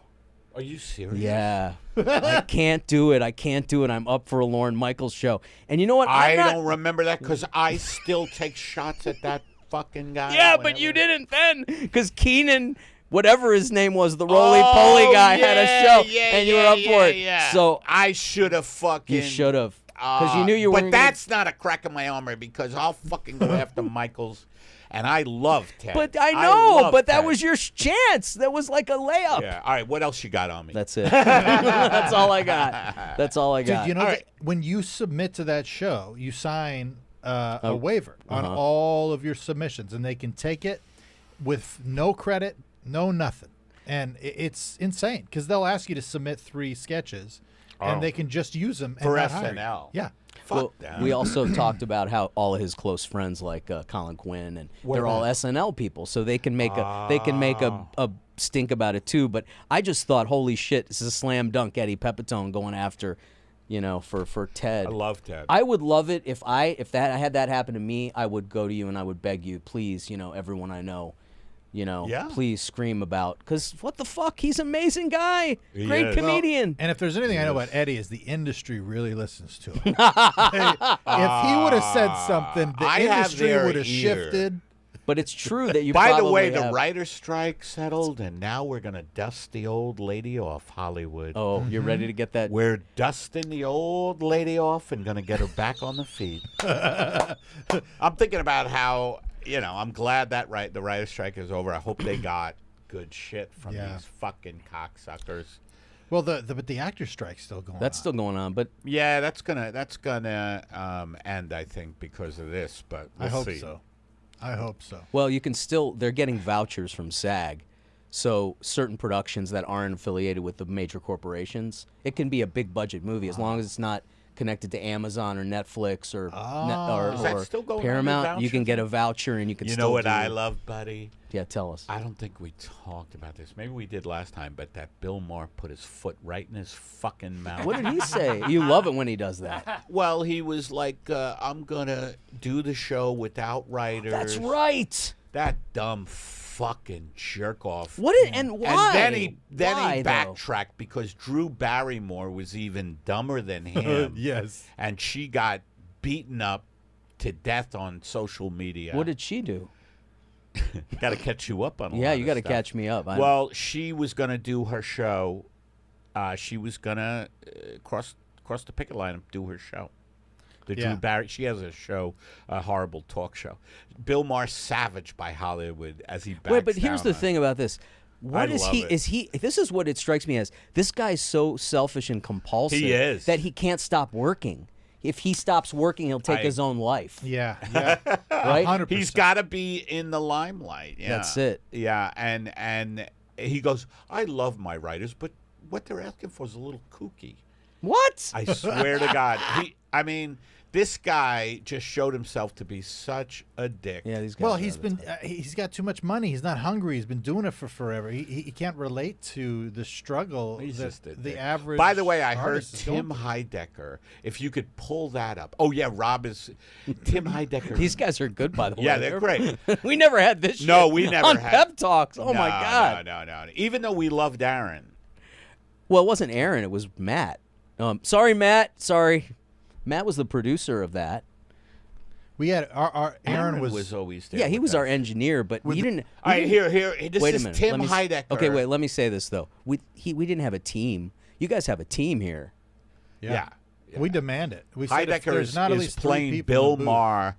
[SPEAKER 4] Are you serious?
[SPEAKER 3] Yeah. I can't do it. I'm up for a Lorne Michaels show. And you know what?
[SPEAKER 4] I don't remember that because I still take shots at that fucking guy.
[SPEAKER 3] Yeah, but you didn't then, because Keenan, whatever his name was, the roly-poly guy, had a show, and you were up for it.
[SPEAKER 4] Yeah.
[SPEAKER 3] So
[SPEAKER 4] I should have fucking.
[SPEAKER 3] you should have, because you knew you were.
[SPEAKER 4] But that's not a crack in my armor, because I'll fucking go after Michaels, and I love Ted.
[SPEAKER 3] But I know,
[SPEAKER 4] love
[SPEAKER 3] but that
[SPEAKER 4] Ted.
[SPEAKER 3] was your chance. That was like a layup.
[SPEAKER 4] Yeah. All right. What else you got on me?
[SPEAKER 3] That's it. That's all I got. That's all I got.
[SPEAKER 1] Dude, you know,
[SPEAKER 4] All right.
[SPEAKER 1] when you submit to that show, you sign a waiver on all of your submissions, and they can take it with no credit, no nothing. And it's insane, because they'll ask you to submit 3 sketches, and they can just use them
[SPEAKER 4] For
[SPEAKER 1] and not hire you.
[SPEAKER 4] SNL.
[SPEAKER 1] Yeah.
[SPEAKER 4] Fuck them.
[SPEAKER 3] We also talked about how all of his close friends, like Colin Quinn, and they're all SNL people, so they can make a stink about it too. But I just thought, holy shit, this is a slam dunk. Eddie Pepitone going after, for Ted.
[SPEAKER 4] I love Ted.
[SPEAKER 3] I would love it if I had that happen to me. I would go to you and I would beg you, please, everyone I know. Please scream about, because what the fuck? He's an amazing guy. Great
[SPEAKER 4] is.
[SPEAKER 3] comedian.
[SPEAKER 1] And if there's anything I know about Eddie, is the industry really listens to him. If he would have said something, the
[SPEAKER 4] I have
[SPEAKER 1] industry
[SPEAKER 4] their
[SPEAKER 1] would have
[SPEAKER 4] ear.
[SPEAKER 1] shifted.
[SPEAKER 3] But it's true that you
[SPEAKER 4] By the
[SPEAKER 3] probably
[SPEAKER 4] way, the
[SPEAKER 3] have.
[SPEAKER 4] writer's strike settled, and now we're going to dust the old lady off Hollywood.
[SPEAKER 3] Oh, you're ready to get that?
[SPEAKER 4] We're dusting the old lady off and going to get her back on the feet. I'm thinking about how, I'm glad that the writer's strike is over. I hope they got good shit from these fucking cocksuckers.
[SPEAKER 1] Well, but the actor strike's still going on.
[SPEAKER 3] That's still going on, but
[SPEAKER 4] Yeah, that's gonna end, I think, because of this. But
[SPEAKER 1] I
[SPEAKER 4] we'll
[SPEAKER 1] hope
[SPEAKER 4] see.
[SPEAKER 1] so. I hope so.
[SPEAKER 3] well, you can still. They're getting vouchers from SAG, so certain productions that aren't affiliated with the major corporations, it can be a big budget movie as long as it's not connected to Amazon or Netflix or
[SPEAKER 4] Is that still going on, the
[SPEAKER 3] Paramount. You can
[SPEAKER 4] vouchers?
[SPEAKER 3] get a voucher and you can.
[SPEAKER 4] You
[SPEAKER 3] still
[SPEAKER 4] know what
[SPEAKER 3] do-
[SPEAKER 4] I love, buddy?
[SPEAKER 3] Yeah, tell us.
[SPEAKER 4] I don't think we talked about this. Maybe we did last time, but that Bill Maher put his foot right in his fucking mouth.
[SPEAKER 3] What did he say? You love it when he does that.
[SPEAKER 4] Well, he was like, I'm going to do the show without writers.
[SPEAKER 3] That's right.
[SPEAKER 4] That dumb fucking jerk off.
[SPEAKER 3] And why?
[SPEAKER 4] And then
[SPEAKER 3] Why,
[SPEAKER 4] he
[SPEAKER 3] though?
[SPEAKER 4] backtracked because Drew Barrymore was even dumber than him.
[SPEAKER 1] Yes.
[SPEAKER 4] And she got beaten up to death on social media.
[SPEAKER 3] What did she do?
[SPEAKER 4] Got to catch you up on a
[SPEAKER 3] Yeah,
[SPEAKER 4] lot
[SPEAKER 3] you
[SPEAKER 4] of
[SPEAKER 3] got to
[SPEAKER 4] stuff.
[SPEAKER 3] catch me up.
[SPEAKER 4] Well, she was going to do her show. She was going to cross the picket line and do her show. The
[SPEAKER 1] Yeah.
[SPEAKER 4] Drew Barry. She has a show, a horrible talk show. Bill Maher savaged by Hollywood as he backs
[SPEAKER 3] Wait, but here's
[SPEAKER 4] down
[SPEAKER 3] the
[SPEAKER 4] on
[SPEAKER 3] thing about this. What is
[SPEAKER 4] love
[SPEAKER 3] he?
[SPEAKER 4] it.
[SPEAKER 3] Is he? This is what it strikes me as. This guy's so selfish and compulsive
[SPEAKER 4] He is.
[SPEAKER 3] that he can't stop working. If he stops working, he'll take his own life.
[SPEAKER 1] Yeah. Yeah.
[SPEAKER 3] Right?
[SPEAKER 1] 100%.
[SPEAKER 4] He's got to be in the limelight. Yeah.
[SPEAKER 3] That's it.
[SPEAKER 4] Yeah, and he goes, I love my writers, but what they're asking for is a little kooky.
[SPEAKER 3] What?
[SPEAKER 4] I swear to God. This guy just showed himself to be such a dick.
[SPEAKER 3] Yeah, these guys.
[SPEAKER 1] Well,
[SPEAKER 3] are
[SPEAKER 1] he's
[SPEAKER 3] the
[SPEAKER 1] been
[SPEAKER 3] type.
[SPEAKER 1] he's got too much money. He's not hungry. He's been doing it for forever. He can't relate to the struggle
[SPEAKER 4] He's
[SPEAKER 1] that
[SPEAKER 4] just a
[SPEAKER 1] the
[SPEAKER 4] dick.
[SPEAKER 1] average.
[SPEAKER 4] By the way, I heard
[SPEAKER 1] artist is going
[SPEAKER 4] Tim
[SPEAKER 1] through.
[SPEAKER 4] Heidecker. If you could pull that up. Oh yeah, Rob is Tim Heidecker.
[SPEAKER 3] These guys are good, by the way.
[SPEAKER 4] Yeah, they're great.
[SPEAKER 3] We never had this.
[SPEAKER 4] No,
[SPEAKER 3] shit
[SPEAKER 4] we never
[SPEAKER 3] on
[SPEAKER 4] had-
[SPEAKER 3] Pep Talks. Oh my
[SPEAKER 4] No,
[SPEAKER 3] God.
[SPEAKER 4] No. Even though we loved Aaron.
[SPEAKER 3] Well, it wasn't Aaron. It was Matt. Sorry, Matt. Sorry. Matt was the producer of that.
[SPEAKER 1] We had our Aaron was
[SPEAKER 4] always there.
[SPEAKER 3] Yeah, he
[SPEAKER 4] with
[SPEAKER 3] was
[SPEAKER 4] us.
[SPEAKER 3] our engineer, but he didn't.
[SPEAKER 4] All right, here. This
[SPEAKER 3] Wait a
[SPEAKER 4] is
[SPEAKER 3] minute.
[SPEAKER 4] Tim
[SPEAKER 3] Let me-
[SPEAKER 4] Heidecker.
[SPEAKER 3] Okay, wait. Let me say this though. We didn't have a team. You guys have a team here.
[SPEAKER 4] Yeah.
[SPEAKER 1] We demand it. We said if
[SPEAKER 4] Heidecker
[SPEAKER 1] there's
[SPEAKER 4] is,
[SPEAKER 1] not at
[SPEAKER 4] is
[SPEAKER 1] least 3
[SPEAKER 4] playing
[SPEAKER 1] people
[SPEAKER 4] Bill
[SPEAKER 1] in the booth,
[SPEAKER 4] Maher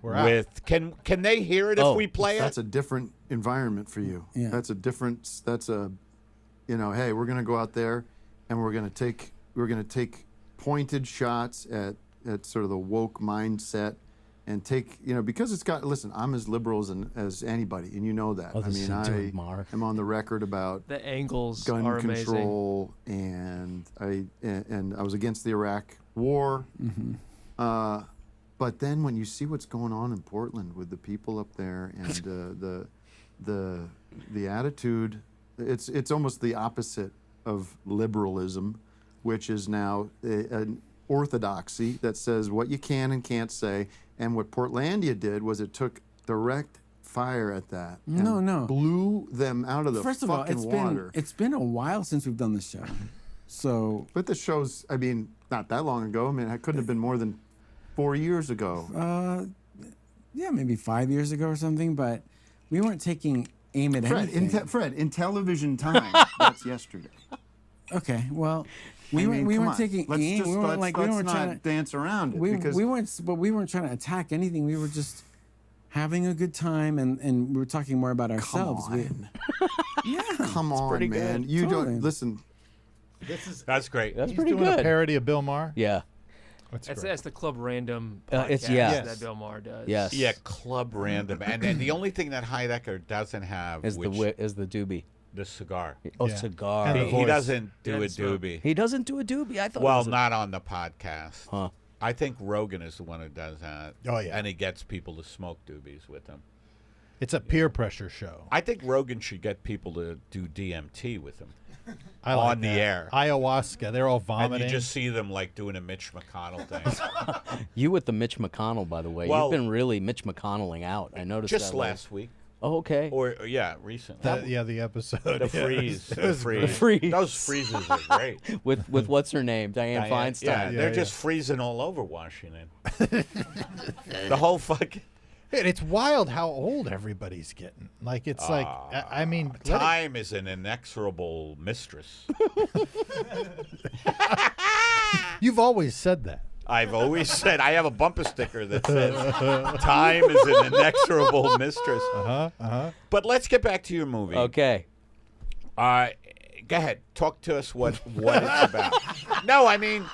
[SPEAKER 1] we're out.
[SPEAKER 4] with. Can they hear it
[SPEAKER 3] Oh,
[SPEAKER 4] if we play it?
[SPEAKER 6] That's a different environment for you.
[SPEAKER 7] Yeah.
[SPEAKER 6] That's a different. That's a, hey, we're gonna go out there, and we're gonna take pointed shots at sort of the woke mindset and take, because it's got, listen, I'm as liberal as anybody, and you know that.
[SPEAKER 3] Oh, this is doing
[SPEAKER 6] I
[SPEAKER 3] Mar.
[SPEAKER 6] am on the record about
[SPEAKER 5] The angles
[SPEAKER 6] gun
[SPEAKER 5] are
[SPEAKER 6] control, and I was against the Iraq War. But then when you see what's going on in Portland with the people up there and the attitude, it's almost the opposite of liberalism, which is now an orthodoxy that says what you can and can't say. And what Portlandia did was it took direct fire at that. And
[SPEAKER 7] No.
[SPEAKER 6] blew them out of the
[SPEAKER 7] First of all,
[SPEAKER 6] fucking water.
[SPEAKER 7] it's been a while since we've done this show. So,
[SPEAKER 6] But the show's, not that long ago. it couldn't have been more than 4 years ago.
[SPEAKER 7] yeah, maybe 5 years ago or something, but we weren't taking aim at anything.
[SPEAKER 6] Fred, in television time, that's yesterday.
[SPEAKER 7] Okay, well, we
[SPEAKER 6] come
[SPEAKER 7] weren't
[SPEAKER 6] on.
[SPEAKER 7] taking
[SPEAKER 6] Let's
[SPEAKER 7] aim.
[SPEAKER 6] just,
[SPEAKER 7] We weren't
[SPEAKER 6] let's,
[SPEAKER 7] like we
[SPEAKER 6] let's
[SPEAKER 7] weren't
[SPEAKER 6] not
[SPEAKER 7] trying to
[SPEAKER 6] dance around it because
[SPEAKER 7] we weren't trying to attack anything. We were just having a good time, and we were talking more about ourselves. Yeah,
[SPEAKER 6] come on,
[SPEAKER 3] pretty
[SPEAKER 6] man.
[SPEAKER 3] good.
[SPEAKER 6] You
[SPEAKER 7] Totally.
[SPEAKER 6] don't listen.
[SPEAKER 4] That's great.
[SPEAKER 3] That's
[SPEAKER 1] He's
[SPEAKER 3] pretty
[SPEAKER 1] doing
[SPEAKER 3] good.
[SPEAKER 1] a parody of Bill Maher.
[SPEAKER 3] Yeah.
[SPEAKER 5] That's the Club Random
[SPEAKER 3] It's-
[SPEAKER 5] podcast
[SPEAKER 3] yeah.
[SPEAKER 5] that Bill Maher does.
[SPEAKER 3] Yes.
[SPEAKER 4] Yeah, Club Random, and the only thing that Heidecker doesn't have
[SPEAKER 3] Is
[SPEAKER 4] which
[SPEAKER 3] the doobie.
[SPEAKER 4] the cigar.
[SPEAKER 3] Oh,
[SPEAKER 1] Yeah.
[SPEAKER 3] cigar.
[SPEAKER 1] And the
[SPEAKER 4] He
[SPEAKER 1] voice.
[SPEAKER 4] doesn't do a
[SPEAKER 5] doesn't smoke.
[SPEAKER 4] doobie.
[SPEAKER 3] He doesn't do a doobie. I thought. it
[SPEAKER 4] Well,
[SPEAKER 3] was a-
[SPEAKER 4] not on the podcast.
[SPEAKER 3] Huh.
[SPEAKER 4] I think Rogan is the one who does that.
[SPEAKER 1] Oh, yeah.
[SPEAKER 4] And he gets people to smoke doobies with him.
[SPEAKER 1] It's a peer pressure show.
[SPEAKER 4] I think Rogan should get people to do DMT with him.
[SPEAKER 1] I like
[SPEAKER 4] on the
[SPEAKER 1] that.
[SPEAKER 4] air.
[SPEAKER 1] Ayahuasca. They're all
[SPEAKER 4] And
[SPEAKER 1] vomiting.
[SPEAKER 4] you just see them like doing a Mitch McConnell thing.
[SPEAKER 3] You with the Mitch McConnell, by the way.
[SPEAKER 4] Well-
[SPEAKER 3] You've been really Mitch McConnelling out. I noticed
[SPEAKER 4] Just
[SPEAKER 3] that
[SPEAKER 4] last week.
[SPEAKER 3] Oh, okay.
[SPEAKER 4] Or yeah, recently.
[SPEAKER 1] the episode.
[SPEAKER 4] The
[SPEAKER 1] yeah.
[SPEAKER 4] freeze.
[SPEAKER 1] It
[SPEAKER 4] The
[SPEAKER 1] was
[SPEAKER 4] freeze.
[SPEAKER 3] The freeze.
[SPEAKER 4] Those freezes are great.
[SPEAKER 3] with what's her name? Diane
[SPEAKER 4] Yeah,
[SPEAKER 3] Feinstein.
[SPEAKER 4] they're
[SPEAKER 1] Yeah,
[SPEAKER 4] just freezing all over Washington. The whole fucking
[SPEAKER 1] And it's wild how old everybody's getting. Like it's like I mean, let it-
[SPEAKER 4] time is an inexorable mistress.
[SPEAKER 1] you've always said that.
[SPEAKER 4] I've always said I have a bumper sticker that says time is an inexorable mistress. But let's get back to your movie.
[SPEAKER 3] Okay.
[SPEAKER 4] Go ahead. Talk to us what it's about. No, I mean,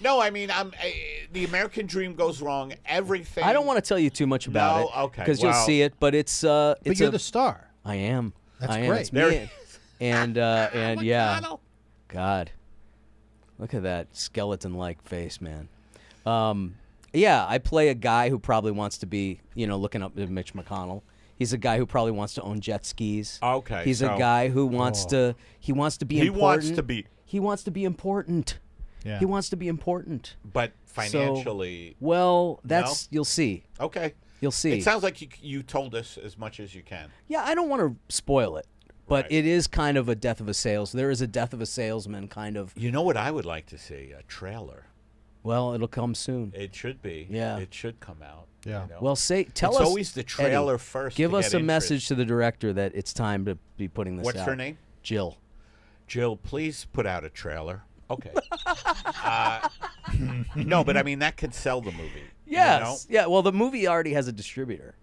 [SPEAKER 4] the American dream goes wrong. Everything.
[SPEAKER 3] I don't want to tell you too much about
[SPEAKER 4] No?
[SPEAKER 3] it.
[SPEAKER 4] Okay,
[SPEAKER 3] Because you'll
[SPEAKER 4] well-
[SPEAKER 3] see it, but it's
[SPEAKER 1] But you're
[SPEAKER 3] a-
[SPEAKER 1] the star.
[SPEAKER 3] I am.
[SPEAKER 1] That's
[SPEAKER 3] I am.
[SPEAKER 1] great.
[SPEAKER 3] It's
[SPEAKER 4] There
[SPEAKER 3] me.
[SPEAKER 4] it
[SPEAKER 3] And yeah.
[SPEAKER 4] McConnell.
[SPEAKER 3] God. Look at that skeleton-like face, man. Yeah, I play a guy who probably wants to be, looking up to Mitch McConnell. He's a guy who probably wants to own jet skis.
[SPEAKER 4] Okay,
[SPEAKER 3] He's a
[SPEAKER 4] so-
[SPEAKER 3] guy who wants to. He wants to be
[SPEAKER 4] He
[SPEAKER 3] important.
[SPEAKER 4] wants to be,
[SPEAKER 3] He wants to be important.
[SPEAKER 1] Yeah.
[SPEAKER 3] He wants to be important.
[SPEAKER 4] but financially.
[SPEAKER 3] Well, that's you'll see.
[SPEAKER 4] Okay.
[SPEAKER 3] You'll see.
[SPEAKER 4] It sounds like you told us as much as you can.
[SPEAKER 3] Yeah, I don't want to spoil it, but
[SPEAKER 4] Right.
[SPEAKER 3] it is kind of a death of a sales. There is a death of a salesman kind of.
[SPEAKER 4] You know what I would like to see? A trailer.
[SPEAKER 3] Well, it'll come soon.
[SPEAKER 4] It should be.
[SPEAKER 3] Yeah.
[SPEAKER 4] It should come out.
[SPEAKER 1] Yeah.
[SPEAKER 3] Well, tell
[SPEAKER 4] It's
[SPEAKER 3] us.
[SPEAKER 4] always the trailer
[SPEAKER 3] Eddie,
[SPEAKER 4] first
[SPEAKER 3] Give
[SPEAKER 4] to
[SPEAKER 3] us
[SPEAKER 4] get
[SPEAKER 3] a
[SPEAKER 4] interest.
[SPEAKER 3] message to the director that it's time to be putting this out.
[SPEAKER 4] What's her name?
[SPEAKER 3] Jill.
[SPEAKER 4] Jill, please put out a trailer. Okay. No, but I mean that could sell the movie.
[SPEAKER 3] Yes. Yeah. Well, the movie already has a distributor,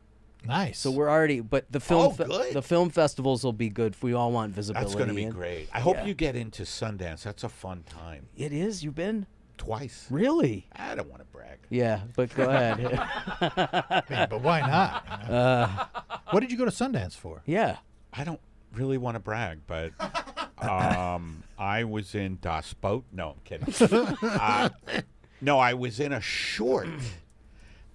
[SPEAKER 1] Nice.
[SPEAKER 3] so we're already. But the film,
[SPEAKER 4] good.
[SPEAKER 3] the film festivals will be good. If we all want visibility.
[SPEAKER 4] That's going to be
[SPEAKER 3] and-
[SPEAKER 4] great. I hope
[SPEAKER 3] Yeah.
[SPEAKER 4] you get into Sundance. That's a fun time.
[SPEAKER 3] It is. You've been
[SPEAKER 4] Twice.
[SPEAKER 3] really.
[SPEAKER 4] I don't want to brag.
[SPEAKER 3] Yeah, but go ahead.
[SPEAKER 1] I mean, but why not? What did you go to Sundance for?
[SPEAKER 3] Yeah.
[SPEAKER 4] I don't really want to brag, but I was in Das Boot. No, I'm kidding. No, I was in a short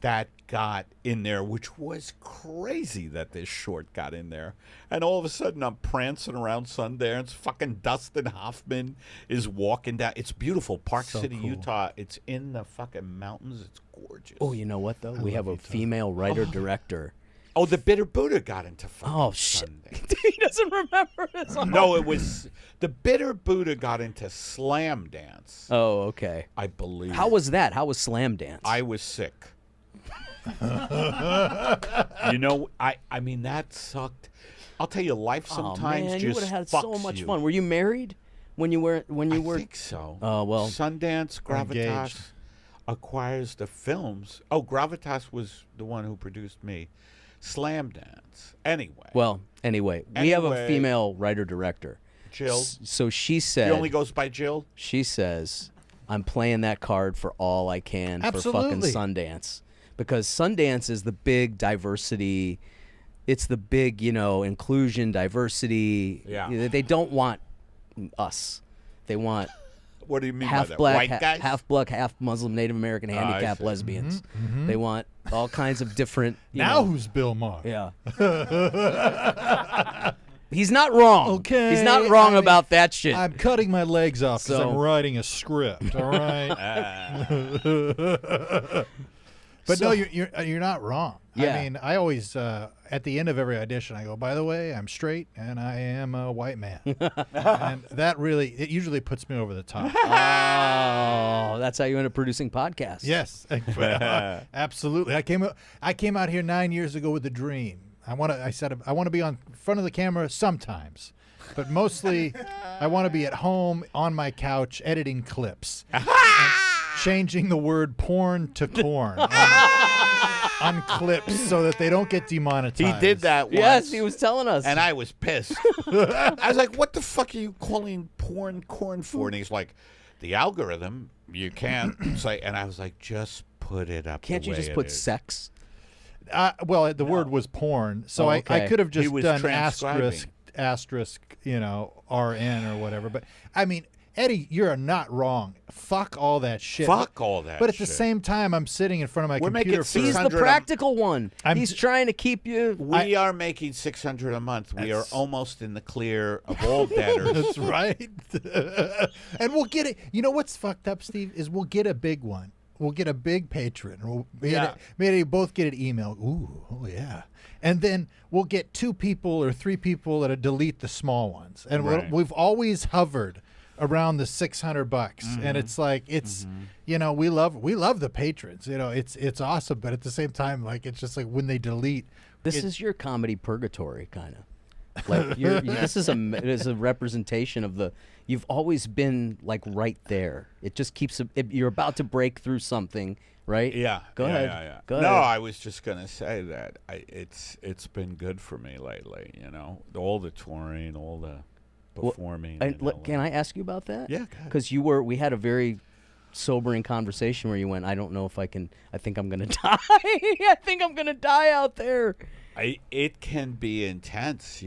[SPEAKER 4] that got in there, which was crazy that this short got in there. And all of a sudden, I'm prancing around Sundance. Fucking Dustin Hoffman is walking down. It's beautiful. Park
[SPEAKER 1] So
[SPEAKER 4] City,
[SPEAKER 1] cool.
[SPEAKER 4] Utah. It's in the fucking mountains. It's gorgeous.
[SPEAKER 3] Oh, you know what though? We have a female writer director.
[SPEAKER 4] Oh, the Bitter Buddha got into fucking
[SPEAKER 3] Oh shit!
[SPEAKER 4] Sundance.
[SPEAKER 3] he doesn't remember this.
[SPEAKER 4] No, it was the Bitter Buddha got into Slam Dance.
[SPEAKER 3] Oh, okay.
[SPEAKER 4] I believe.
[SPEAKER 3] How was that? How was Slam Dance?
[SPEAKER 4] I was sick. I mean that sucked. I'll tell you, life sometimes
[SPEAKER 3] oh, man,
[SPEAKER 4] just
[SPEAKER 3] you would have had so
[SPEAKER 4] fucks
[SPEAKER 3] much
[SPEAKER 4] you.
[SPEAKER 3] fun. Were you married when you were
[SPEAKER 4] I think so.
[SPEAKER 3] Oh, well.
[SPEAKER 4] Sundance, Gravitas
[SPEAKER 1] engaged.
[SPEAKER 4] acquires the films. Oh, Gravitas was the one who produced me. Slam Dance. Anyway.
[SPEAKER 3] Well, anyway, we have a
[SPEAKER 4] Anyway.
[SPEAKER 3] female writer director.
[SPEAKER 4] Jill.
[SPEAKER 3] So she said.
[SPEAKER 4] He only goes by Jill.
[SPEAKER 3] She says, "I'm playing that card for all I can for
[SPEAKER 1] Absolutely.
[SPEAKER 3] fucking Sundance because Sundance is the big diversity. It's the big, inclusion, diversity.
[SPEAKER 4] Yeah.
[SPEAKER 3] They don't want us. They want
[SPEAKER 4] What do you mean
[SPEAKER 3] half
[SPEAKER 4] by that?
[SPEAKER 3] black,
[SPEAKER 4] White guys?
[SPEAKER 3] half black, half Muslim, Native American, handicapped
[SPEAKER 4] see.
[SPEAKER 3] lesbians. They want all kinds of different.
[SPEAKER 1] Now who's Bill Maher?
[SPEAKER 3] Yeah. He's not wrong.
[SPEAKER 1] Okay,
[SPEAKER 3] He's not wrong
[SPEAKER 1] I mean,
[SPEAKER 3] about that shit.
[SPEAKER 1] I'm cutting my legs off because
[SPEAKER 3] So-
[SPEAKER 1] I'm writing a script. All right. But no, you're not wrong.
[SPEAKER 3] Yeah.
[SPEAKER 1] I mean, I always at the end of every audition, I go, by the way, I'm straight and I am a white man, and that it usually puts me over the top.
[SPEAKER 3] Oh, that's how you end up producing podcasts.
[SPEAKER 1] Yes, absolutely. I came out here 9 years ago with a dream. I said I want to be on front of the camera sometimes, but mostly I want to be at home on my couch editing clips, and changing the word porn to corn on clips so that they don't get demonetized.
[SPEAKER 4] He did that once.
[SPEAKER 3] Yes, he was telling us.
[SPEAKER 4] And I was pissed. I was like, what the fuck are you calling porn corn for? And he's like, the algorithm, you can't say. And I was like, just put it up.
[SPEAKER 3] Can't
[SPEAKER 4] the
[SPEAKER 3] you
[SPEAKER 4] way
[SPEAKER 3] just
[SPEAKER 4] it
[SPEAKER 3] put
[SPEAKER 4] is.
[SPEAKER 3] sex?
[SPEAKER 1] Well, the word was porn, so
[SPEAKER 3] Oh,
[SPEAKER 1] I
[SPEAKER 3] okay.
[SPEAKER 1] could have
[SPEAKER 4] He
[SPEAKER 1] just
[SPEAKER 4] was
[SPEAKER 1] done
[SPEAKER 4] transcribing.
[SPEAKER 1] asterisk, RN or whatever. But I mean, Eddie, you're not wrong. Fuck all that shit.
[SPEAKER 4] Fuck all that
[SPEAKER 1] But at the
[SPEAKER 4] shit.
[SPEAKER 1] same time, I'm sitting in front of my
[SPEAKER 4] We're making
[SPEAKER 1] computer.
[SPEAKER 3] He's the
[SPEAKER 4] 600
[SPEAKER 3] practical one.
[SPEAKER 1] I'm
[SPEAKER 3] He's
[SPEAKER 1] d-
[SPEAKER 3] trying to keep you.
[SPEAKER 4] We are making 600 a month. We are almost in the clear of all debtors.
[SPEAKER 1] That's right. And we'll get it. You know what's fucked up, Steve, is we'll get a big one. We'll get a big patron. Maybe both get an email. Ooh, oh yeah. And then we'll get 2 people or 3 people that'll delete the small ones. And
[SPEAKER 4] Right.
[SPEAKER 1] we've always hovered around the $600, and it's like we love the patrons. It's awesome, but at the same time, like it's just like when they delete.
[SPEAKER 3] This is your comedy purgatory, kind of. Like this is a representation of the. You've always been like right there. It just keeps. You're about to break through something, right?
[SPEAKER 4] Yeah.
[SPEAKER 3] Go
[SPEAKER 4] yeah,
[SPEAKER 3] ahead.
[SPEAKER 4] Yeah, yeah.
[SPEAKER 3] Go
[SPEAKER 4] no,
[SPEAKER 3] ahead.
[SPEAKER 4] I was just gonna say that it's been good for me lately. All the touring, all the performing.
[SPEAKER 3] Can I ask you about that?
[SPEAKER 4] Yeah, go ahead.
[SPEAKER 3] Because we had a very sobering conversation where you went, I don't know if I can. I think I'm gonna die. I think I'm gonna die out there.
[SPEAKER 4] It can be intense,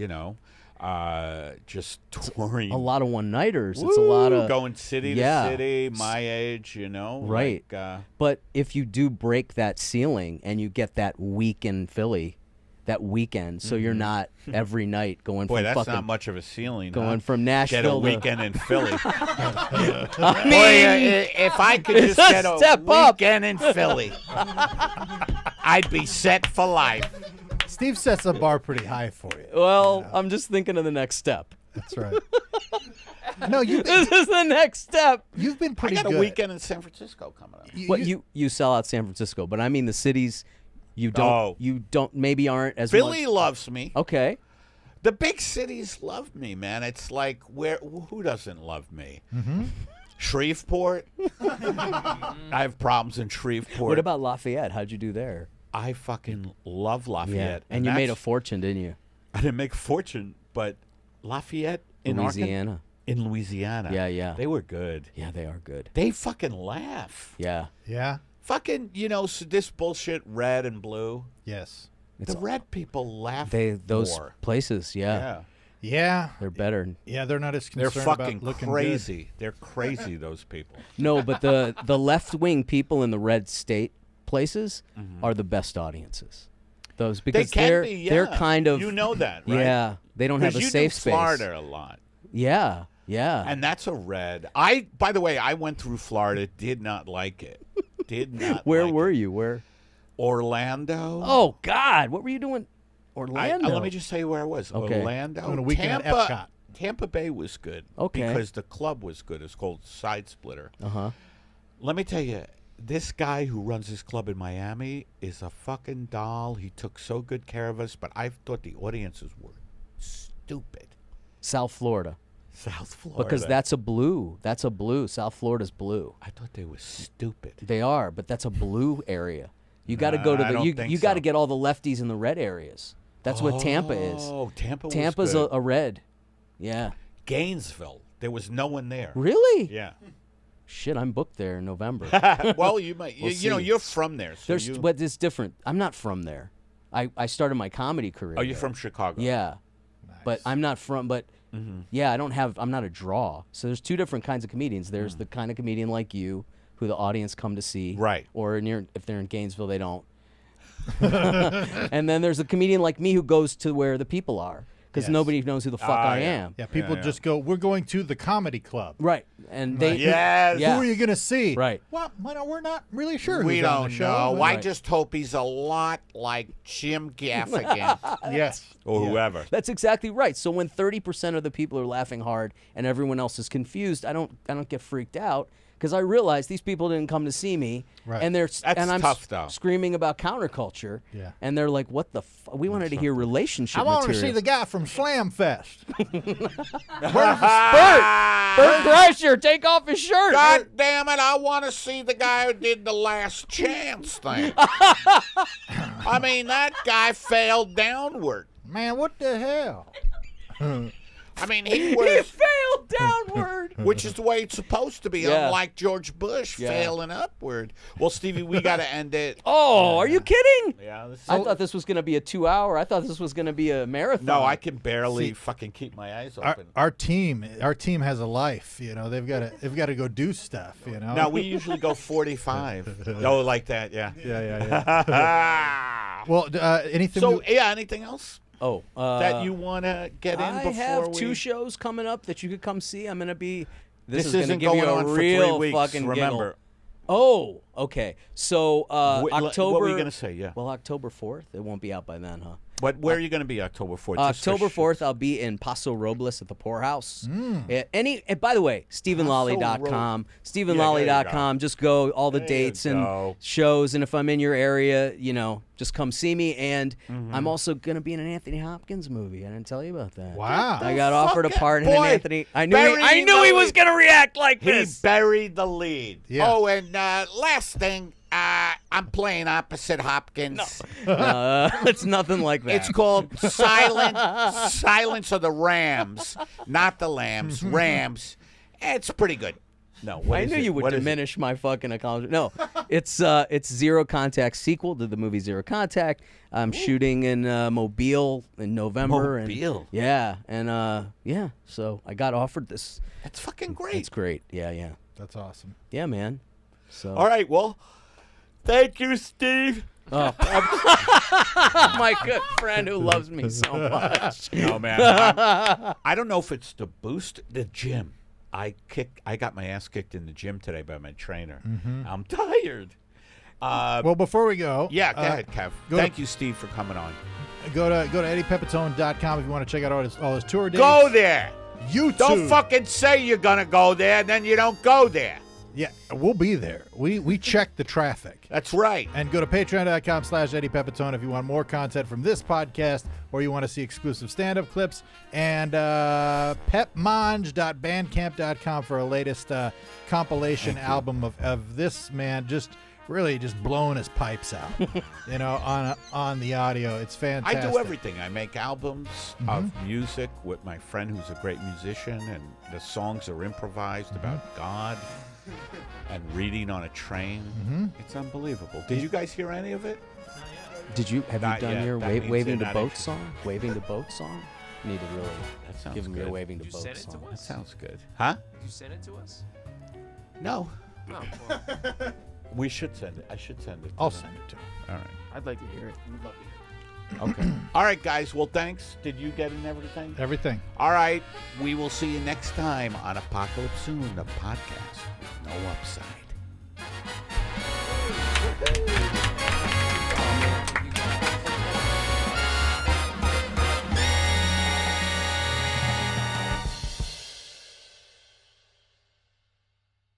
[SPEAKER 4] just touring.
[SPEAKER 3] A lot of one-nighters. It's a lot of
[SPEAKER 4] going city to city, my age,
[SPEAKER 3] Right.
[SPEAKER 4] Like,
[SPEAKER 3] But if you do break that ceiling and you get that week in Philly, that weekend, so you're not every night going
[SPEAKER 4] boy,
[SPEAKER 3] from
[SPEAKER 4] that's
[SPEAKER 3] fucking
[SPEAKER 4] not much of a ceiling.
[SPEAKER 3] going
[SPEAKER 4] huh?
[SPEAKER 3] from Nashville
[SPEAKER 4] Get a
[SPEAKER 3] to
[SPEAKER 4] weekend in Philly.
[SPEAKER 3] I mean,
[SPEAKER 4] Boy, if I could
[SPEAKER 3] it's
[SPEAKER 4] just
[SPEAKER 3] a
[SPEAKER 4] get a
[SPEAKER 3] step up.
[SPEAKER 4] weekend in Philly, I'd be set for life.
[SPEAKER 1] Steve sets the bar pretty high for you.
[SPEAKER 3] well, I'm just thinking of the next step.
[SPEAKER 1] That's right. No,
[SPEAKER 3] This is the next step.
[SPEAKER 1] you've been
[SPEAKER 4] I
[SPEAKER 1] pretty
[SPEAKER 4] got
[SPEAKER 1] good.
[SPEAKER 4] a weekend in San Francisco coming up.
[SPEAKER 3] What you sell out San Francisco, but I mean the cities you
[SPEAKER 4] Oh.
[SPEAKER 3] don't maybe aren't as
[SPEAKER 4] Philly
[SPEAKER 3] much.
[SPEAKER 4] loves me.
[SPEAKER 3] Okay.
[SPEAKER 4] The big cities love me, man. It's like who doesn't love me?
[SPEAKER 1] Mm-hmm.
[SPEAKER 4] Shreveport. I have problems in Shreveport.
[SPEAKER 3] What about Lafayette? How'd you do there?
[SPEAKER 4] I fucking love Lafayette.
[SPEAKER 3] And you made a
[SPEAKER 4] that's-
[SPEAKER 3] fortune, didn't you?
[SPEAKER 4] I didn't make a fortune, but Lafayette in
[SPEAKER 3] Louisiana.
[SPEAKER 4] in Louisiana.
[SPEAKER 3] Yeah, yeah.
[SPEAKER 4] They were good.
[SPEAKER 3] Yeah, they are good.
[SPEAKER 4] They fucking laugh.
[SPEAKER 3] Yeah.
[SPEAKER 1] Yeah.
[SPEAKER 4] Fucking, so this bullshit red and blue.
[SPEAKER 1] Yes.
[SPEAKER 4] The red people laugh
[SPEAKER 3] Those
[SPEAKER 4] more.
[SPEAKER 3] places, yeah.
[SPEAKER 4] Yeah.
[SPEAKER 1] Yeah.
[SPEAKER 3] They're better.
[SPEAKER 1] Yeah, they're not as
[SPEAKER 4] They're
[SPEAKER 1] concerned
[SPEAKER 4] fucking
[SPEAKER 1] about looking
[SPEAKER 4] crazy. They're crazy, those people.
[SPEAKER 3] No, but the left-wing people in the red state places are the best audiences. Those because
[SPEAKER 4] they can
[SPEAKER 3] they're
[SPEAKER 4] be, yeah.
[SPEAKER 3] they're kind of
[SPEAKER 4] that, right?
[SPEAKER 3] Yeah, they don't have a
[SPEAKER 4] 'Cause you
[SPEAKER 3] safe
[SPEAKER 4] do
[SPEAKER 3] space.
[SPEAKER 4] Florida a lot.
[SPEAKER 3] Yeah, yeah.
[SPEAKER 4] And that's a red. By the way, I went through Florida, did not like it. Did not
[SPEAKER 3] Where
[SPEAKER 4] like
[SPEAKER 3] were
[SPEAKER 4] it.
[SPEAKER 3] you? Where?
[SPEAKER 4] Orlando.
[SPEAKER 3] Oh God, what were you doing? Orlando.
[SPEAKER 4] Let me just tell you where I was.
[SPEAKER 3] Okay.
[SPEAKER 4] Orlando.
[SPEAKER 1] On a weekend at
[SPEAKER 4] Tampa,
[SPEAKER 1] Epcot.
[SPEAKER 4] Tampa Bay was good.
[SPEAKER 3] Okay.
[SPEAKER 4] Because the club was good. It's called Side Splitter.
[SPEAKER 3] Uh-huh.
[SPEAKER 4] Let me tell you, this guy who runs this club in Miami is a fucking doll. He took so good care of us, but I thought the audiences were stupid.
[SPEAKER 3] South Florida.
[SPEAKER 4] South Florida.
[SPEAKER 3] Because that's a blue. That's a blue. South Florida's blue.
[SPEAKER 4] I thought they were stupid.
[SPEAKER 3] They are, but that's a blue area. You got to go to
[SPEAKER 4] I
[SPEAKER 3] the.
[SPEAKER 4] don't
[SPEAKER 3] You
[SPEAKER 4] think
[SPEAKER 3] got to
[SPEAKER 4] so.
[SPEAKER 3] get all the lefties in the red areas. That's what Tampa is.
[SPEAKER 4] Oh, Tampa was
[SPEAKER 3] Tampa's
[SPEAKER 4] good.
[SPEAKER 3] a red. Yeah.
[SPEAKER 4] Gainesville. There was no one there.
[SPEAKER 3] Really?
[SPEAKER 4] Yeah.
[SPEAKER 3] Shit, I'm booked there in November.
[SPEAKER 4] Well, you might.
[SPEAKER 3] We'll
[SPEAKER 4] You know,
[SPEAKER 3] see.
[SPEAKER 4] you're from there. So
[SPEAKER 3] But it's different. I'm not from there. I started my comedy career.
[SPEAKER 4] Oh, you're
[SPEAKER 3] there.
[SPEAKER 4] from Chicago.
[SPEAKER 3] Yeah. But I'm not from. But yeah, I'm not a draw. So there's two different kinds of comedians. There's the kind of comedian like you, who the audience come to see.
[SPEAKER 4] Right.
[SPEAKER 3] Or if they're in Gainesville, they don't. And then there's a comedian like me who goes to where the people are. Because nobody knows who the fuck I am.
[SPEAKER 1] Yeah, people just go, we're going to the comedy club.
[SPEAKER 3] Right. And they.
[SPEAKER 4] Yes.
[SPEAKER 3] Yeah.
[SPEAKER 1] Who are you going to see?
[SPEAKER 3] Right.
[SPEAKER 1] Well, we're not really sure
[SPEAKER 2] We
[SPEAKER 1] who's on the
[SPEAKER 2] don't
[SPEAKER 1] show.
[SPEAKER 2] know.
[SPEAKER 1] but-
[SPEAKER 2] I just hope he's a lot like Jim Gaffigan.
[SPEAKER 1] Yes.
[SPEAKER 4] Or whoever.
[SPEAKER 3] That's exactly right. So when 30% of the people are laughing hard and everyone else is confused, I don't get freaked out because I realize these people didn't come to see me,
[SPEAKER 1] Right.
[SPEAKER 3] and I'm
[SPEAKER 4] tough, though.
[SPEAKER 3] screaming about counterculture,
[SPEAKER 1] Yeah.
[SPEAKER 3] and they're like, "What the? We wanted to hear relationship
[SPEAKER 1] I want to see
[SPEAKER 3] material."
[SPEAKER 1] the guy from Slam Fest.
[SPEAKER 3] Bert Kreischer, take off his shirt.
[SPEAKER 2] God damn it, I want to see the guy who did the Last Chance thing. I mean, that guy failed downward.
[SPEAKER 1] Man, what the hell?
[SPEAKER 2] I mean, he
[SPEAKER 3] He
[SPEAKER 2] was,
[SPEAKER 3] failed downward.
[SPEAKER 2] which is the way it's supposed to be,
[SPEAKER 3] Yeah.
[SPEAKER 2] unlike George Bush
[SPEAKER 3] Yeah.
[SPEAKER 2] failing upward.
[SPEAKER 4] Well, Stevie, we got to end it.
[SPEAKER 3] Oh, are you kidding?
[SPEAKER 4] Yeah. This
[SPEAKER 3] I thought this was going to be a 2-hour. I thought this was going to be a marathon.
[SPEAKER 4] No, I can barely fucking keep my eyes open.
[SPEAKER 1] Our team has a life. You know, they've got to go do stuff. You know.
[SPEAKER 4] No, we usually go 45. Oh, like that, yeah.
[SPEAKER 1] Yeah. Well, anything?
[SPEAKER 4] So, anything else
[SPEAKER 3] Oh,
[SPEAKER 4] that you want to get in
[SPEAKER 3] I
[SPEAKER 4] before
[SPEAKER 3] have
[SPEAKER 4] we...
[SPEAKER 3] two shows coming up that you could come see. I'm going to be.
[SPEAKER 4] This
[SPEAKER 3] is going to
[SPEAKER 4] isn't
[SPEAKER 3] give you
[SPEAKER 4] going
[SPEAKER 3] a
[SPEAKER 4] on for
[SPEAKER 3] real
[SPEAKER 4] 3 weeks,
[SPEAKER 3] fucking
[SPEAKER 4] remember.
[SPEAKER 3] giggle. Oh, okay. So October.
[SPEAKER 4] What were you going to say, yeah?
[SPEAKER 3] Well, October 4th. It won't be out by then, huh?
[SPEAKER 4] Where are you going to be October 4th? Just for
[SPEAKER 3] October
[SPEAKER 4] shit.
[SPEAKER 3] 4th, I'll be in Paso Robles at the Poorhouse. And by the way, StephenLolli.com. StephenLolli.com. Just go, all the
[SPEAKER 4] There
[SPEAKER 3] dates
[SPEAKER 4] you
[SPEAKER 3] and
[SPEAKER 4] go.
[SPEAKER 3] shows. And if I'm in your area, just come see me. And I'm also going to be in an Anthony Hopkins movie. I didn't tell you about that.
[SPEAKER 1] Wow.
[SPEAKER 3] I got offered a part in
[SPEAKER 2] boy,
[SPEAKER 3] an Anthony. I knew
[SPEAKER 2] bury
[SPEAKER 3] he
[SPEAKER 2] the
[SPEAKER 3] was
[SPEAKER 2] lead.
[SPEAKER 3] going to react like
[SPEAKER 4] He
[SPEAKER 3] this.
[SPEAKER 4] buried the lead.
[SPEAKER 1] Yeah.
[SPEAKER 2] Oh, and last thing, I'm playing opposite Hopkins.
[SPEAKER 3] It's nothing like that.
[SPEAKER 2] It's called Silence of the Rams, not the Lambs. Rams. It's pretty good.
[SPEAKER 4] No, what
[SPEAKER 3] I
[SPEAKER 4] is
[SPEAKER 3] knew
[SPEAKER 4] it?
[SPEAKER 3] you would
[SPEAKER 4] What is it?
[SPEAKER 3] diminish my fucking accomplishment. No, it's Zero Contact sequel to the movie Zero Contact. I'm shooting in Mobile in November.
[SPEAKER 4] Mobile?
[SPEAKER 3] And, yeah, and yeah. So I got offered this.
[SPEAKER 4] That's fucking great.
[SPEAKER 3] It's great. Yeah.
[SPEAKER 1] That's awesome.
[SPEAKER 3] Yeah, man. So
[SPEAKER 4] All right, well, thank you, Steve.
[SPEAKER 3] my good friend who loves me so much.
[SPEAKER 4] No, man. I don't know if it's to boost the gym. I got my ass kicked in the gym today by my trainer. I'm tired.
[SPEAKER 1] Well, before we go,
[SPEAKER 4] Yeah, go ahead, Kev.
[SPEAKER 1] go
[SPEAKER 4] Thank
[SPEAKER 1] to-
[SPEAKER 4] you, Steve, for coming on.
[SPEAKER 1] go to EddiePepitone.com if you want to check out all his tour dates.
[SPEAKER 4] Go there.
[SPEAKER 1] YouTube.
[SPEAKER 4] Don't fucking say you're going to go there, and then you don't go there.
[SPEAKER 1] Yeah, we'll be there. We check the traffic.
[SPEAKER 4] That's right.
[SPEAKER 1] And go to patreon.com/EddiePepitone if you want more content from this podcast or you want to see exclusive stand-up clips. And pepmange.bandcamp.com for our latest compilation album of this man just blowing his pipes out, on the audio. It's fantastic.
[SPEAKER 4] I do everything. I make albums of music with my friend who's a great musician, and the songs are improvised about God and reading on a train. It's unbelievable. Did you guys hear any of it?
[SPEAKER 3] Have you
[SPEAKER 4] Not
[SPEAKER 3] done
[SPEAKER 4] yet.
[SPEAKER 3] your
[SPEAKER 4] That means
[SPEAKER 3] waving
[SPEAKER 4] they're
[SPEAKER 3] the
[SPEAKER 4] not
[SPEAKER 3] boat
[SPEAKER 4] interested.
[SPEAKER 3] song? Waving the boat song? You need to really
[SPEAKER 4] That sounds
[SPEAKER 3] give him your
[SPEAKER 4] good.
[SPEAKER 3] waving the
[SPEAKER 5] Did you
[SPEAKER 3] boat
[SPEAKER 5] send it to
[SPEAKER 3] song.
[SPEAKER 4] That
[SPEAKER 5] us?
[SPEAKER 4] sounds good. Huh?
[SPEAKER 5] Did you send it to us?
[SPEAKER 4] No.
[SPEAKER 5] No. Well,
[SPEAKER 4] We should send it. I should send it. to
[SPEAKER 1] I'll
[SPEAKER 4] them.
[SPEAKER 1] send it to him.
[SPEAKER 4] All right.
[SPEAKER 5] I'd like to hear it. We'd love to hear it.
[SPEAKER 4] Okay. All right, guys. Well, thanks. Did you get in everything?
[SPEAKER 1] Everything.
[SPEAKER 4] All right. We will see you next time on Apocalypse Soon, the podcast. No upside.